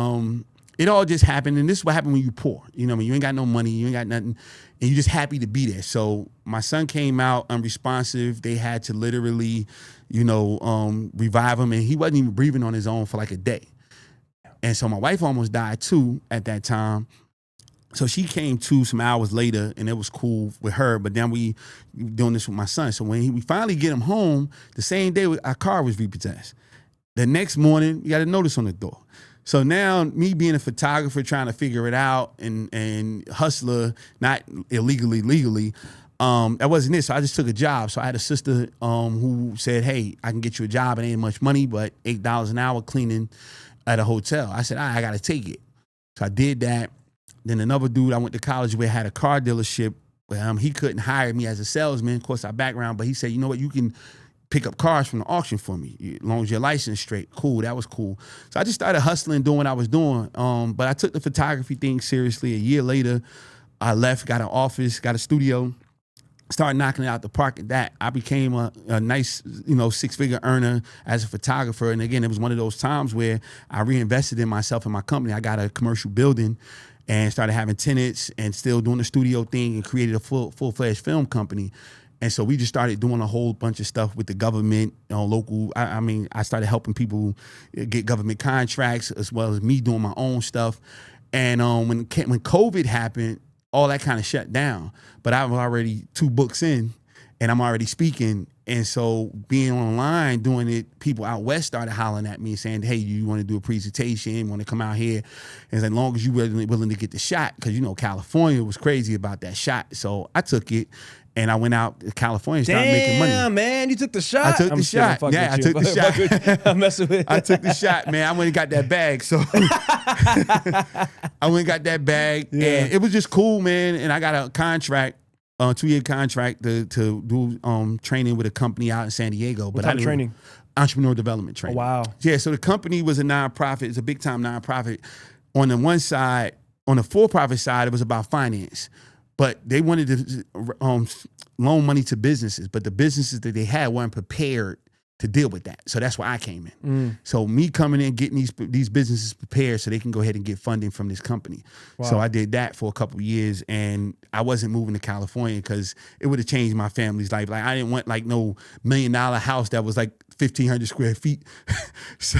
it all just happened, and this is what happened when you poor. You ain't got no money, you ain't got nothing, and you're just happy to be there. So my son came out unresponsive. They had to literally, revive him, and he wasn't even breathing on his own for like a day. And so my wife almost died too at that time. So she came to some hours later, and it was cool with her. But then we doing this with my son. So when we finally get him home, the same day our car was repossessed. The next morning, we got a notice on the door. So now, me being a photographer, trying to figure it out, and hustler, not illegally, legally, that wasn't it. So I just took a job. So I had a sister who said, "Hey, I can get you a job. It ain't much money, but $8 an hour cleaning at a hotel." I said, I got to take it. So I did that. Then another dude I went to college with had a car dealership. He couldn't hire me as a salesman, of course, our background, but he said, "You know what, you can pick up cars from the auction for me, as long as your license straight." Cool, that was cool. So I just started hustling, doing what I was doing. But I took the photography thing seriously. A year later, I left, got an office, got a studio, started knocking it out the park at that. I became a nice, 6-figure earner as a photographer. And again, it was one of those times where I reinvested in myself and my company. I got a commercial building and started having tenants and still doing the studio thing and created a full-fledged film company. And so we just started doing a whole bunch of stuff with the government, local. I started helping people get government contracts as well as me doing my own stuff. And when COVID happened, all that kind of shut down. But I was already 2 books in, and I'm already speaking. And so being online, doing it, people out west started hollering at me saying, "Hey, you want to do a presentation? Want to come out here?" And as long as you were willing to get the shot, because California was crazy about that shot. So I took it. And I went out to California and started making money. Damn, man, you took the shot. I took the shot. Yeah, I took the shot. I'm messing with you. I took the shot, man. I went and got that bag. So I went and got that bag. Yeah. And it was just cool, man. And I got a contract, 2-year contract to do training with a company out in San Diego. What type of training? Entrepreneur development training. Oh, wow. Yeah, so the company was a nonprofit. It's a big-time nonprofit. On the one side, on the for-profit side, it was about finance. But they wanted to loan money to businesses, but the businesses that they had weren't prepared to deal with that. So that's where I came in. So me coming in, getting these businesses prepared so they can go ahead and get funding from this company. Wow. So I did that for a couple of years, and I wasn't moving to California because it would have changed my family's life. Like I didn't want like no $1 million house that was like 1,500 square feet. So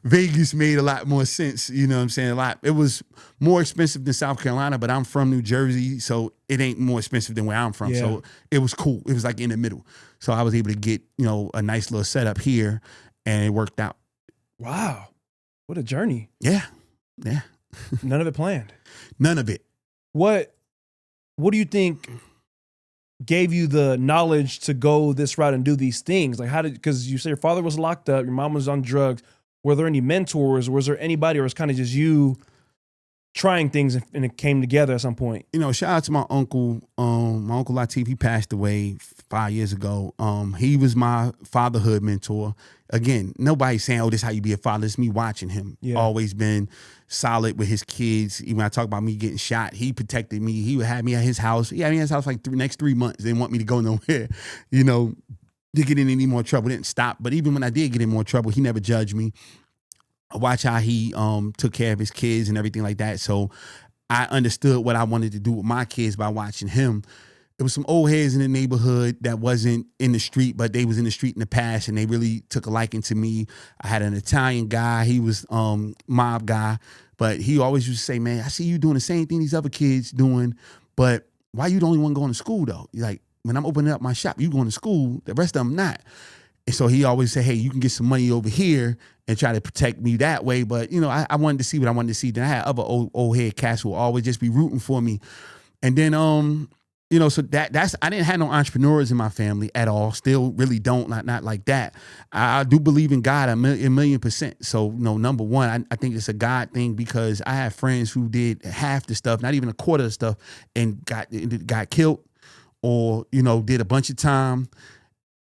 Vegas made a lot more sense. You know what I'm saying? It was more expensive than South Carolina, but I'm from New Jersey, so it ain't more expensive than where I'm from. Yeah. So it was cool. It was like in the middle. So I was able to get, a nice little setup here, and it worked out. Wow. What a journey. Yeah. Yeah. None of it planned. None of it. What do you think gave you the knowledge to go this route and do these things? Like because you say your father was locked up, your mom was on drugs. Were there any mentors? Was there anybody, or was it kind of just you trying things and it came together at some point? Shout out to my uncle. My uncle Latif, he passed away 5 years ago. He was my fatherhood mentor. Again, nobody's saying, "Oh, this is how you be a father." It's me watching him. Yeah. Always been solid with his kids. Even when I talk about me getting shot, he protected me. He would have me at his house. He had me at his house like next 3 months. They didn't want me to go nowhere. To get in any more trouble. Didn't stop. But even when I did get in more trouble, he never judged me. I watched how he took care of his kids and everything like that. So I understood what I wanted to do with my kids by watching him. There was some old heads in the neighborhood that wasn't in the street, but they was in the street in the past, and they really took a liking to me. I had an Italian guy. He was mob guy, but he always used to say, "Man, I see you doing the same thing these other kids doing, but why you the only one going to school though? Like when I'm opening up my shop, you going to school, the rest of them not." And so he always said, "Hey, you can get some money over here," and try to protect me that way. But, I wanted to see what I wanted to see. Then I had other old head cats who would always just be rooting for me. And then So that's I didn't have no entrepreneurs in my family at all. Still really don't, not like that. I do believe in God a million percent. So number one, I think it's a God thing because I have friends who did half the stuff, not even a quarter of the stuff, and got killed or did a bunch of time.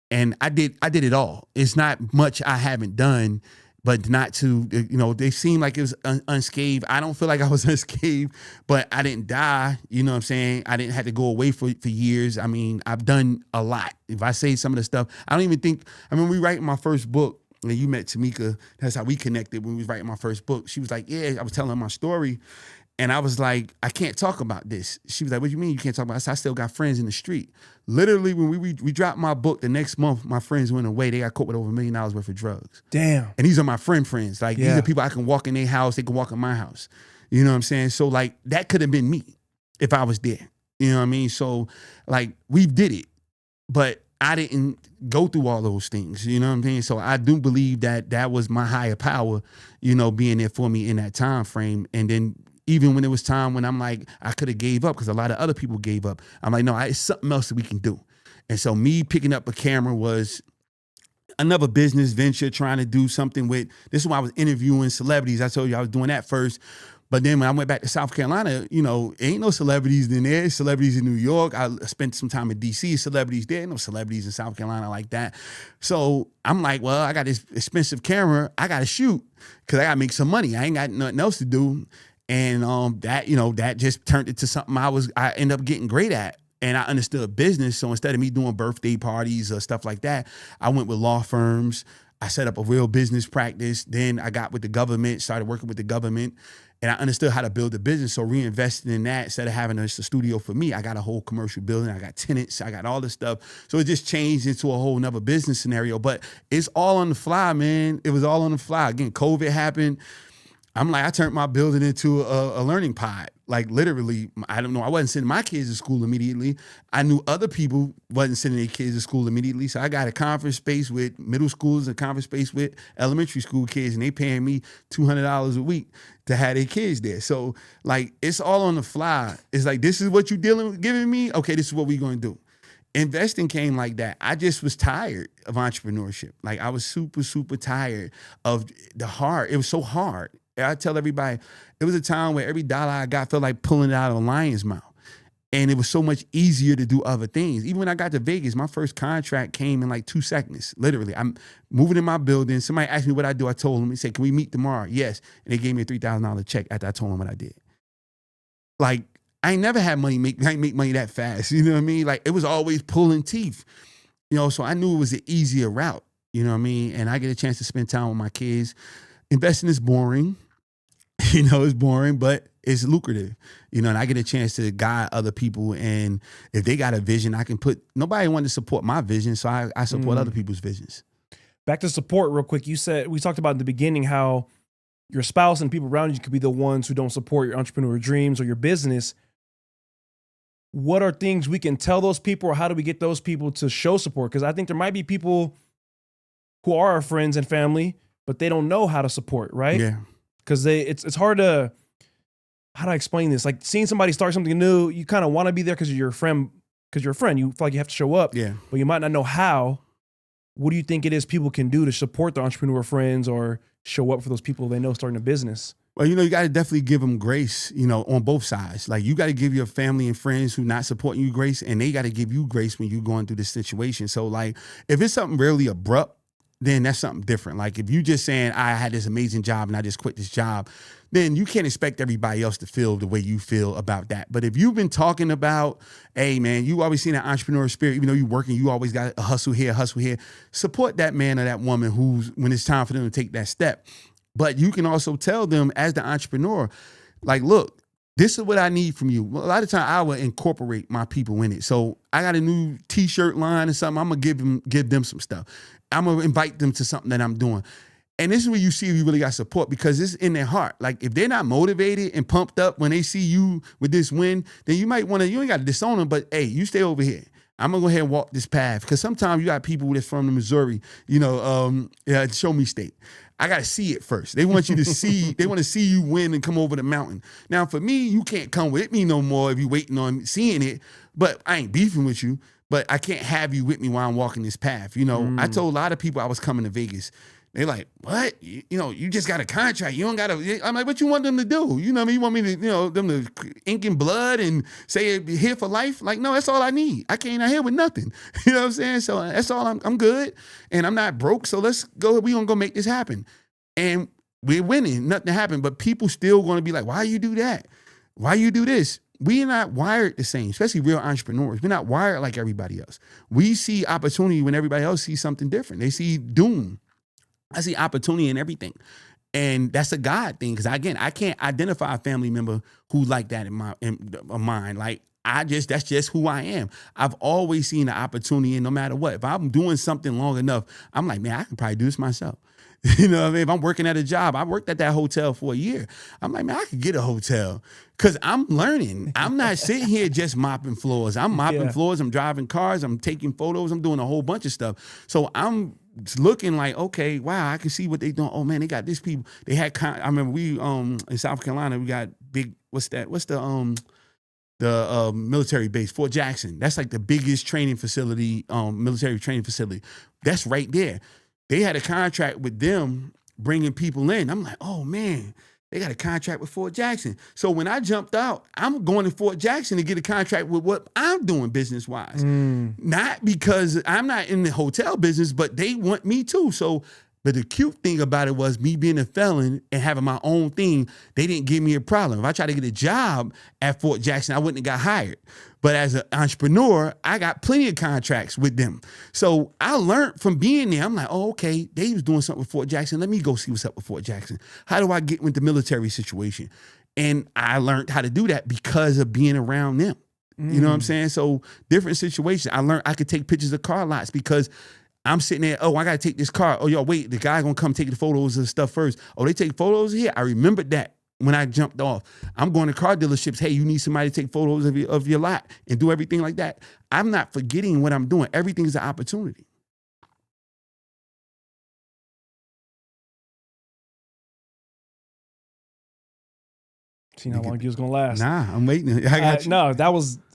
And I did it all. It's not much I haven't done. But not to, they seem like it was unscathed. I don't feel like I was unscathed, but I didn't die. You know what I'm saying? I didn't have to go away for years. I mean, I've done a lot. If I say some of the stuff, I don't even think, we writing my first book, and you met Tamika. That's how we connected when we was writing my first book. She was like, yeah, I was telling her my story. And I was like, I can't talk about this. She was like, what do you mean you can't talk about this? I still got friends in the street. Literally, when we dropped my book, the next month, my friends went away. They got caught with over $1 million worth of drugs. Damn. And these are my friends. Like, these are people I can walk in their house. They can walk in my house. You know what I'm saying? So, like, that could have been me if I was there. You know what I mean? So, like, we did it. But I didn't go through all those things. You know what I'm saying? So, I do believe that was my higher power, being there for me in that time frame. And then even when it was time when I'm like, I could have gave up because a lot of other people gave up. I'm like, no, it's something else that we can do. And so me picking up a camera was another business venture, trying to do something with, this is why I was interviewing celebrities. I told you I was doing that first. But then when I went back to South Carolina, ain't no celebrities in there. Celebrities in New York. I spent some time in D.C., celebrities there. Ain't no celebrities in South Carolina like that. So I'm like, well, I got this expensive camera. I got to shoot because I got to make some money. I ain't got nothing else to do. And that just turned into something I ended up getting great at. And I understood business. So instead of me doing birthday parties or stuff like that, I went with law firms. I set up a real business practice. Then I got with the government, started working with the government, and I understood how to build a business. So reinvesting in that, instead of having just a studio for me, I got a whole commercial building. I got tenants. I got all this stuff. So it just changed into a whole nother business scenario. But it's all on the fly, man. It was all on the fly. Again, COVID happened. I'm like, I turned my building into a learning pod. Like literally, I don't know. I wasn't sending my kids to school immediately. I knew other people wasn't sending their kids to school immediately. So I got a conference space with middle schools, a conference space with elementary school kids, and they paying me $200 a week to have their kids there. So like, it's all on the fly. It's like, this is what you giving me? Okay, this is what we're going to do. Investing came like that. I just was tired of entrepreneurship. Like I was super, super tired of the hard. It was so hard. I tell everybody, it was a time where every dollar I got felt like pulling it out of a lion's mouth. And it was so much easier to do other things. Even when I got to Vegas, my first contract came in like 2 seconds, literally. I'm moving in my building. Somebody asked me what I do. I told them. He said, can we meet tomorrow? Yes. And they gave me a $3,000 check after I told them what I did. Like, I ain't never had money, I ain't make money that fast. You know what I mean? Like, it was always pulling teeth. So I knew it was an easier route. You know what I mean? And I get a chance to spend time with my kids. Investing is boring. It's boring, but it's lucrative, and I get a chance to guide other people. And if they got a vision, nobody wanted to support my vision. So I support other people's visions. Back to support real quick. We talked about in the beginning how your spouse and people around you could be the ones who don't support your entrepreneur dreams or your business. What are things we can tell those people, or how do we get those people to show support? Because I think there might be people who are our friends and family, but they don't know how to support, right? Yeah. Because it's hard to, how do I explain this? Like seeing somebody start something new, you kind of want to be there because you're a friend. You feel like you have to show up. Yeah. But you might not know how. What do you think it is people can do to support their entrepreneur friends or show up for those people they know starting a business? Well, you got to definitely give them grace, on both sides. Like you got to give your family and friends who not supporting you grace, and they got to give you grace when you're going through this situation. So like, if it's something really abrupt, then that's something different. Like if you just saying, I had this amazing job and I just quit this job, then you can't expect everybody else to feel the way you feel about that. But if you've been talking about, hey man, you always seen that entrepreneur spirit, even though you're working, you always got a hustle here, support that man or that woman when it's time for them to take that step. But you can also tell them as the entrepreneur, like, look, this is what I need from you. Well, a lot of time I will incorporate my people in it. So I got a new t-shirt line or something. I'm gonna give them some stuff. I'm gonna invite them to something that I'm doing. And this is where you see if you really got support, because it's in their heart. Like if they're not motivated and pumped up when they see you with this win, then you might want to, you ain't got to disown them, but hey, you stay over here. I'm gonna go ahead and walk this path. Because sometimes you got people that's from the Missouri, show me state. I got to see it first. They want you to see, they want to see you win and come over the mountain. Now, for me, you can't come with me no more if you're waiting on seeing it, but I ain't beefing with you, but I can't have you with me while I'm walking this path. You know, I told a lot of people I was coming to Vegas. They're like, what? You know, you just got a contract. You don't got to. I'm like, what you want them to do? You know what I mean? You want me to, you know, them to ink in blood and say here for life? Like, no, that's all I need. I came out here with nothing. You know what I'm saying? So that's all. I'm good. And I'm not broke. So let's go. We going to go make this happen. And we're winning. Nothing happened. But people still going to be like, why you do that? Why you do this? We're not wired the same, especially real entrepreneurs. We're not wired like everybody else. We see opportunity when everybody else sees something different. They see doom. I see opportunity in everything. And that's a God thing. Because again, I can't identify a family member who like that in mine. Like, that's just who I am. I've always seen the opportunity, and no matter what, if I'm doing something long enough, I'm like, man, I can probably do this myself. You know what I mean? If I'm working at a job, I worked at that hotel for a year. I'm like, man, I could get a hotel because I'm learning. I'm not sitting here just mopping floors. I'm mopping floors. I'm driving cars. I'm taking photos. I'm doing a whole bunch of stuff. So I'm looking like, okay, wow, I can see what they doing. Oh man, they got this people. They had, I remember we in South Carolina, we got big, what's that? What's the military base, Fort Jackson. That's like the biggest training facility, military training facility. That's right there. They had a contract with them bringing people in. I'm like, oh man, they got a contract with Fort Jackson. So when I jumped out, I'm going to Fort Jackson to get a contract with what I'm doing business-wise. Not because I'm not in the hotel business, but they want me too. So, but the cute thing about it was me being a felon and having my own thing, they didn't give me a problem. If I tried to get a job at Fort Jackson, I wouldn't have got hired. But as an entrepreneur, I got plenty of contracts with them. So I learned from being there. I'm like, oh, okay, they was doing something with Fort Jackson. Let me go see what's up with Fort Jackson. How do I get with the military situation? And I learned how to do that because of being around them. You know what I'm saying? So different situations. I learned I could take pictures of car lots because I'm sitting there, oh, I got to take this car. Oh, yo, wait, the guy going to come take the photos and stuff first. Oh, they take photos here? I remembered that when I jumped off. I'm going to car dealerships. Hey, you need somebody to take photos of your lot and do everything like that. I'm not forgetting what I'm doing. Everything is an opportunity. See how long you was going to last. Nah, I'm waiting. I got you. No,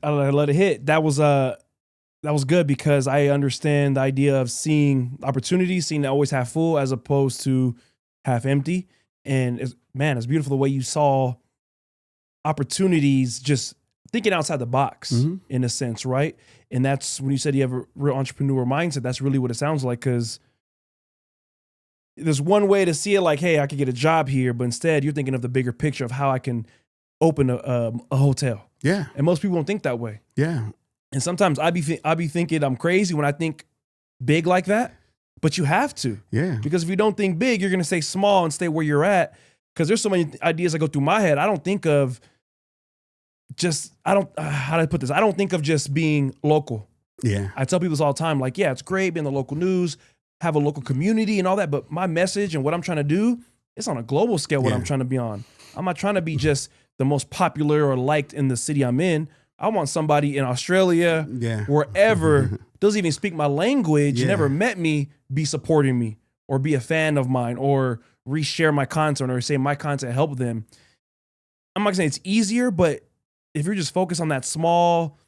I let it hit. That was good because I understand the idea of seeing opportunities, seeing that always half full as opposed to half empty. And it's beautiful the way you saw opportunities, just thinking outside the box in a sense, right? And that's when you said you have a real entrepreneur mindset. That's really what it sounds like, because there's one way to see it like, hey, I could get a job here, but instead you're thinking of the bigger picture of how I can open a hotel. Yeah. And most people don't think that way. Yeah. And sometimes I be thinking I'm crazy when I think big like that, but you have to. Yeah. Because if you don't think big, you're going to stay small and stay where you're at. Because there's so many ideas that go through my head. I don't think of how do I put this? I don't think of just being local. Yeah. I tell people this all the time, like, yeah, it's great being the local news, have a local community and all that, but my message and what I'm trying to do, it's on a global scale what I'm trying to be on. I'm not trying to be just the most popular or liked in the city I'm in. I want somebody in Australia, wherever, doesn't even speak my language, never met me, be supporting me or be a fan of mine or reshare my content or say my content help them. I'm not saying it's easier, but if you're just focused on that small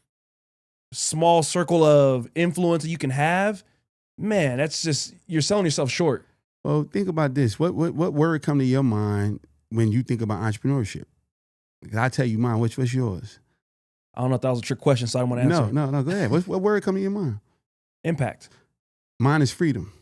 circle of influence that you can have, man, that's just, you're selling yourself short. Well, think about this. What word come to your mind when you think about entrepreneurship? I'll tell you mine. What's yours? I don't know if that was a trick question, so I don't want to answer. No, go ahead. What word come to your mind? Impact. Mine is freedom.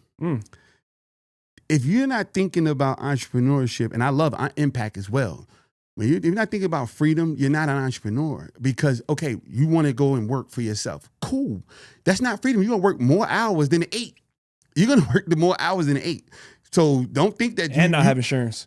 If you're not thinking about entrepreneurship, and I love impact as well, when you're not thinking about freedom, you're not an entrepreneur. Because, okay, you want to go and work for yourself. Cool. That's not freedom. You're going to work more hours than 8. You're going to work more hours than 8. So don't think that you... And not have insurance.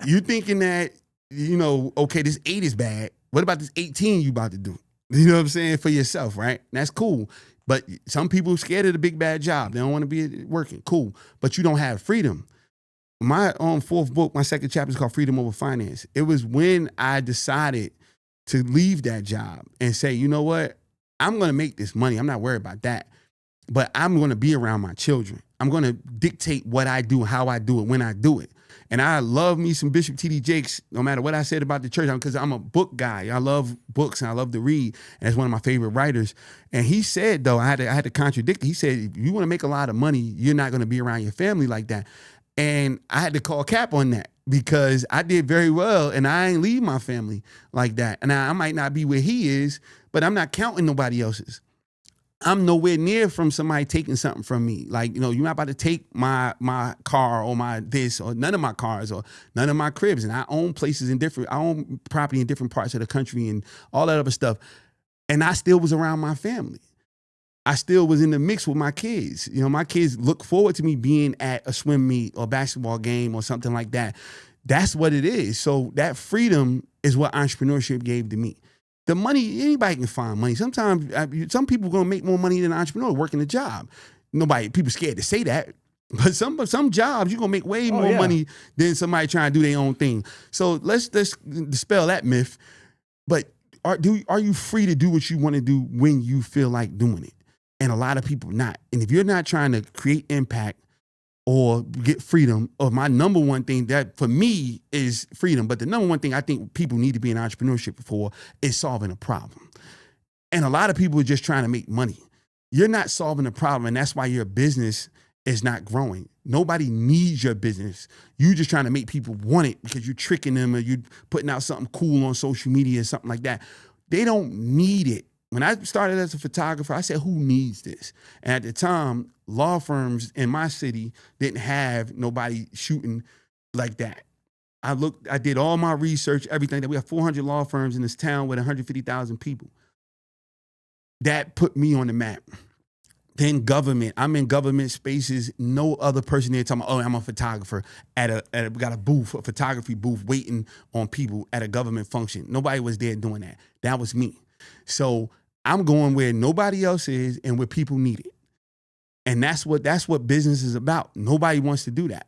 You're thinking that, okay, this 8 is bad. What about this 18 you about to do? You know what I'm saying? For yourself, right? That's cool. But some people are scared of the big bad job. They don't want to be working. Cool. But you don't have freedom. My 4th book, my 2nd chapter is called Freedom Over Finance. It was when I decided to leave that job and say, you know what? I'm going to make this money. I'm not worried about that. But I'm going to be around my children. I'm going to dictate what I do, how I do it, when I do it. And I love me some Bishop T.D. Jakes, no matter what I said about the church, because I'm a book guy. I love books and I love to read. And that's one of my favorite writers. And he said, though, I had to contradict. He said, if you want to make a lot of money, you're not going to be around your family like that. And I had to call cap on that because I did very well and I ain't leave my family like that. And I might not be where he is, but I'm not counting nobody else's. I'm nowhere near from somebody taking something from me. Like, you're not about to take my car or my this or none of my cars or none of my cribs. And I own places I own property in different parts of the country and all that other stuff. And I still was around my family. I still was in the mix with my kids. My kids look forward to me being at a swim meet or basketball game or something like that. That's what it is. So that freedom is what entrepreneurship gave to me. The money, anybody can find money. Sometimes some people are going to make more money than an entrepreneur working a job. People scared to say that. But some jobs, you're going to make way more money than somebody trying to do their own thing. So let's dispel that myth. But are you free to do what you want to do when you feel like doing it? And a lot of people not. And if you're not trying to create impact or get freedom, or my number one thing that for me is freedom, but the number one thing I think people need to be in entrepreneurship for is solving a problem. And a lot of people are just trying to make money. You're not solving a problem, and that's why your business is not growing. Nobody needs your business. You're just trying to make people want it because you're tricking them or you're putting out something cool on social media or something like that. They don't need it. When I started as a photographer, I said, who needs this? And at the time, law firms in my city didn't have nobody shooting like that. I did all my research, everything. We have 400 law firms in this town with 150,000 people. That put me on the map. Then government. I'm in government spaces. No other person there talking about, I'm a photographer we got a photography booth waiting on people at a government function. Nobody was there doing that. That was me. So I'm going where nobody else is and where people need it. And that's what business is about. Nobody wants to do that.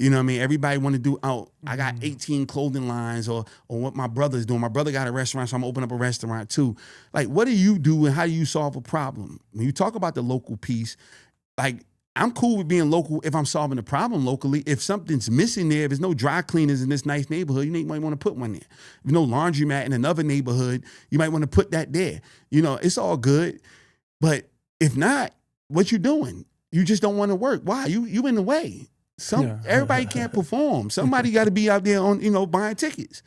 You know what I mean? Everybody want to do, I got 18 clothing lines or what my brother's doing. My brother got a restaurant, so I'm opening up a restaurant too. Like, what do you do and how do you solve a problem? When you talk about the local piece, like, I'm cool with being local if I'm solving a problem locally. If something's missing there, if there's no dry cleaners in this nice neighborhood, you might want to put one there. If there's no laundromat in another neighborhood, you might want to put that there. It's all good. But if not, what you doing? You just don't want to work. Why? You in the way. Everybody can't perform. Somebody got to be out there on, buying tickets.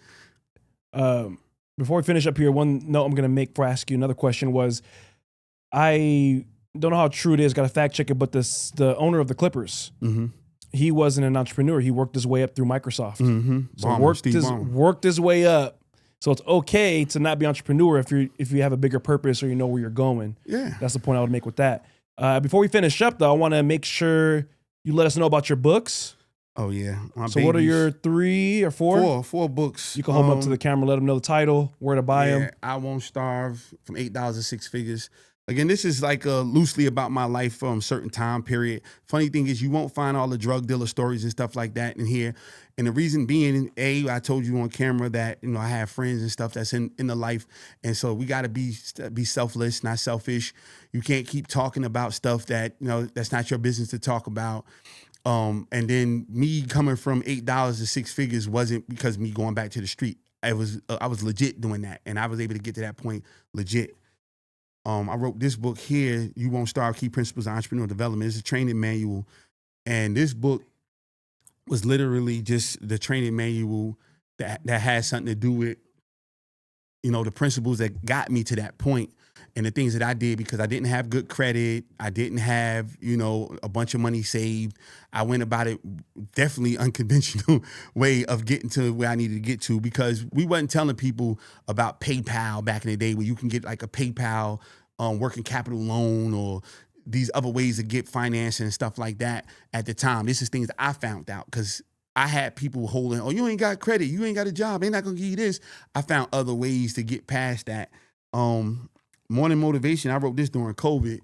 Before we finish up here, one note I'm going to make before I ask you another question was, I don't know how true it is, got to fact check it, but the owner of the Clippers, he wasn't an entrepreneur. He worked his way up through Microsoft. So worked his way up. So it's okay to not be an entrepreneur if you have a bigger purpose or you know where you're going. Yeah. That's the point I would make with that. Before we finish up, though, I want to make sure you let us know about your books. Oh, yeah. What are your 3 or 4? Four books. You can hold them up to the camera, let them know the title, where to buy them. I Won't Starve, from $8 to 6 figures. Again, this is like loosely about my life from a certain time period. Funny thing is, you won't find all the drug dealer stories and stuff like that in here. And the reason being, I told you on camera that I have friends and stuff that's in the life, and so we got to be selfless, not selfish. You can't keep talking about stuff that that's not your business to talk about. And then me coming from $8 to 6 figures wasn't because me going back to the street. I was legit doing that, and I was able to get to that point legit. I wrote this book here, You Won't Starve, Key Principles of Entrepreneurial Development. It's a training manual. And this book was literally just the training manual that has something to do with, the principles that got me to that point and the things that I did because I didn't have good credit. I didn't have, a bunch of money saved. I went about it definitely unconventional way of getting to where I needed to get to because we wasn't telling people about PayPal back in the day where you can get like a PayPal working capital loan or these other ways to get financing and stuff like that at the time. This is things that I found out because I had people holding, you ain't got credit, you ain't got a job, they're not gonna give you this. I found other ways to get past that. Morning motivation, I wrote this during COVID.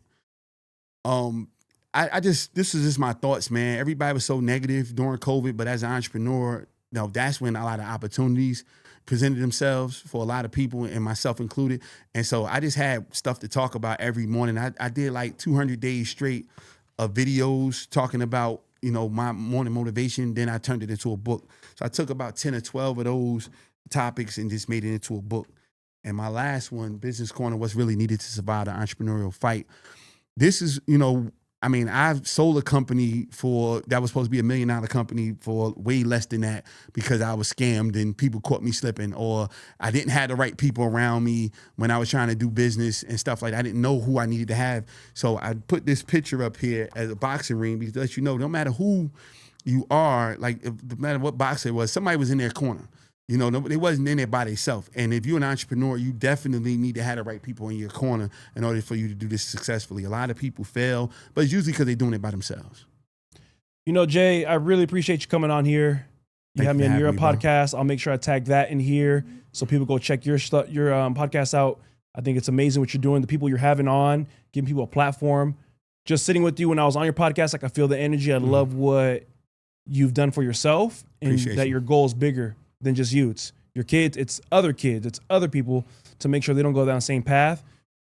This is just my thoughts, man. Everybody was so negative during COVID, but as an entrepreneur, that's when a lot of opportunities presented themselves for a lot of people and myself included. And so I just had stuff to talk about every morning. I did like 200 days straight of videos talking about, my morning motivation. Then I turned it into a book. So I took about 10 or 12 of those topics and just made it into a book. And my last one, Business Corner, What's Really Needed to Survive the Entrepreneurial Fight. This is, I've sold a company that was supposed to be $1 million company for way less than that because I was scammed and people caught me slipping, or I didn't have the right people around me when I was trying to do business and stuff like that. I didn't know who I needed to have. So I put this picture up here as a boxing ring because it lets you know, no matter who you are, no matter what boxer it was, somebody was in their corner. They wasn't in there by themselves. And if you're an entrepreneur, you definitely need to have the right people in your corner in order for you to do this successfully. A lot of people fail, but it's usually because they're doing it by themselves. Jay, I really appreciate you coming on here. You have me on your podcast. Bro. I'll make sure I tag that in here so people go check your podcast out. I think it's amazing what you're doing. The people you're having on, giving people a platform. Just sitting with you when I was on your podcast, I feel the energy. I love what you've done for yourself and that your goal is bigger than just you. It's your kids, it's other people to make sure they don't go down the same path.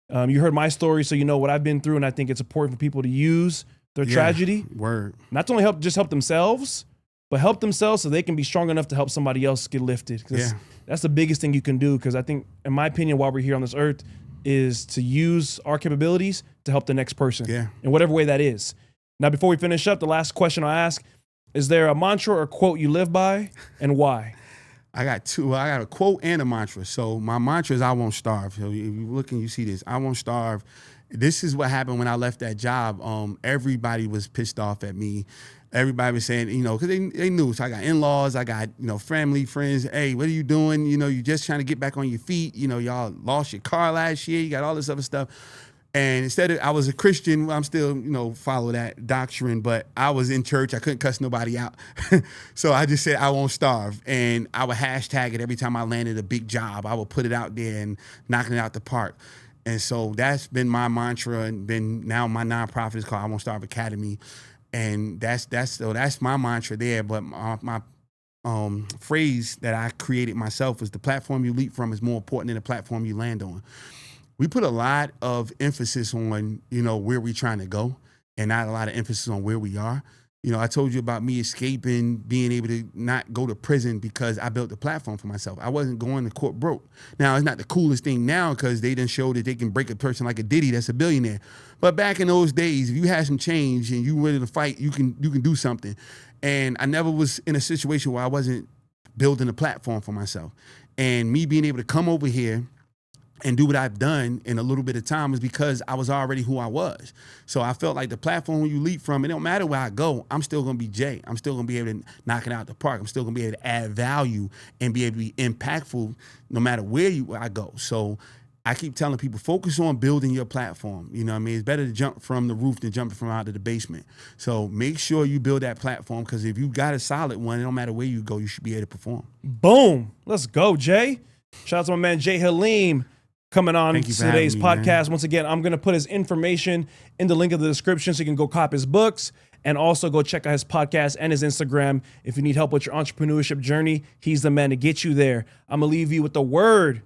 You heard my story, so you know what I've been through, and I think it's important for people to use their tragedy. Not to only help themselves, but help themselves so they can be strong enough to help somebody else get lifted. Because that's the biggest thing you can do. Because I think, in my opinion, while we're here on this earth, is to use our capabilities to help the next person in whatever way that is. Now, before we finish up, the last question I ask, is there a mantra or quote you live by, and why? I got two. I got a quote and a mantra. So my mantra is I won't starve. So if you look and you see this, I won't starve. This is what happened when I left that job. Everybody was pissed off at me. Everybody was saying, because they knew. So I got in-laws, I got, family, friends. Hey, what are you doing? You just trying to get back on your feet. Y'all lost your car last year. You got all this other stuff. And instead of, I was a Christian, I'm still, follow that doctrine, but I was in church. I couldn't cuss nobody out. So I just said, I won't starve. And I would hashtag it every time I landed a big job. I would put it out there and knocking it out the park. And so that's been my mantra, and now my nonprofit is called I Won't Starve Academy. And that's my mantra there. But my phrase that I created myself was, the platform you leap from is more important than the platform you land on. We put a lot of emphasis on, where we're trying to go, and not a lot of emphasis on where we are. I told you about me escaping, being able to not go to prison because I built the platform for myself. I wasn't going to court broke. Now, it's not the coolest thing now because they done showed that they can break a person like a Diddy that's a billionaire. But back in those days, if you had some change and you were ready to fight, you can do something. And I never was in a situation where I wasn't building a platform for myself. And me being able to come over here and do what I've done in a little bit of time is because I was already who I was. So I felt like the platform when you leap from, it don't matter where I go, I'm still going to be Jay. I'm still going to be able to knock it out the park. I'm still going to be able to add value and be able to be impactful no matter where I go. So I keep telling people, focus on building your platform. It's better to jump from the roof than jumping from out of the basement. So make sure you build that platform, because if you got a solid one, it don't matter where you go, you should be able to perform. Boom. Let's go, Jay. Shout out to my man, J Haleem, coming on today's podcast. Man. Once again, I'm going to put his information in the link of the description so you can go cop his books, and also go check out his podcast and his Instagram. If you need help with your entrepreneurship journey, he's the man to get you there. I'm going to leave you with the word,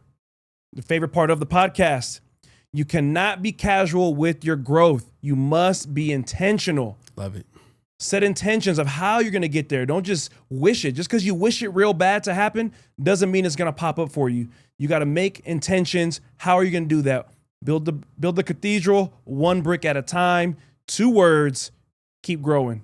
the favorite part of the podcast. You cannot be casual with your growth. You must be intentional. Love it. Set intentions of how you're going to get there. Don't just wish it. Just because you wish it real bad to happen doesn't mean it's going to pop up for you. You got to make intentions. How are you going to do that? Build the cathedral one brick at a time. 2 words, keep growing.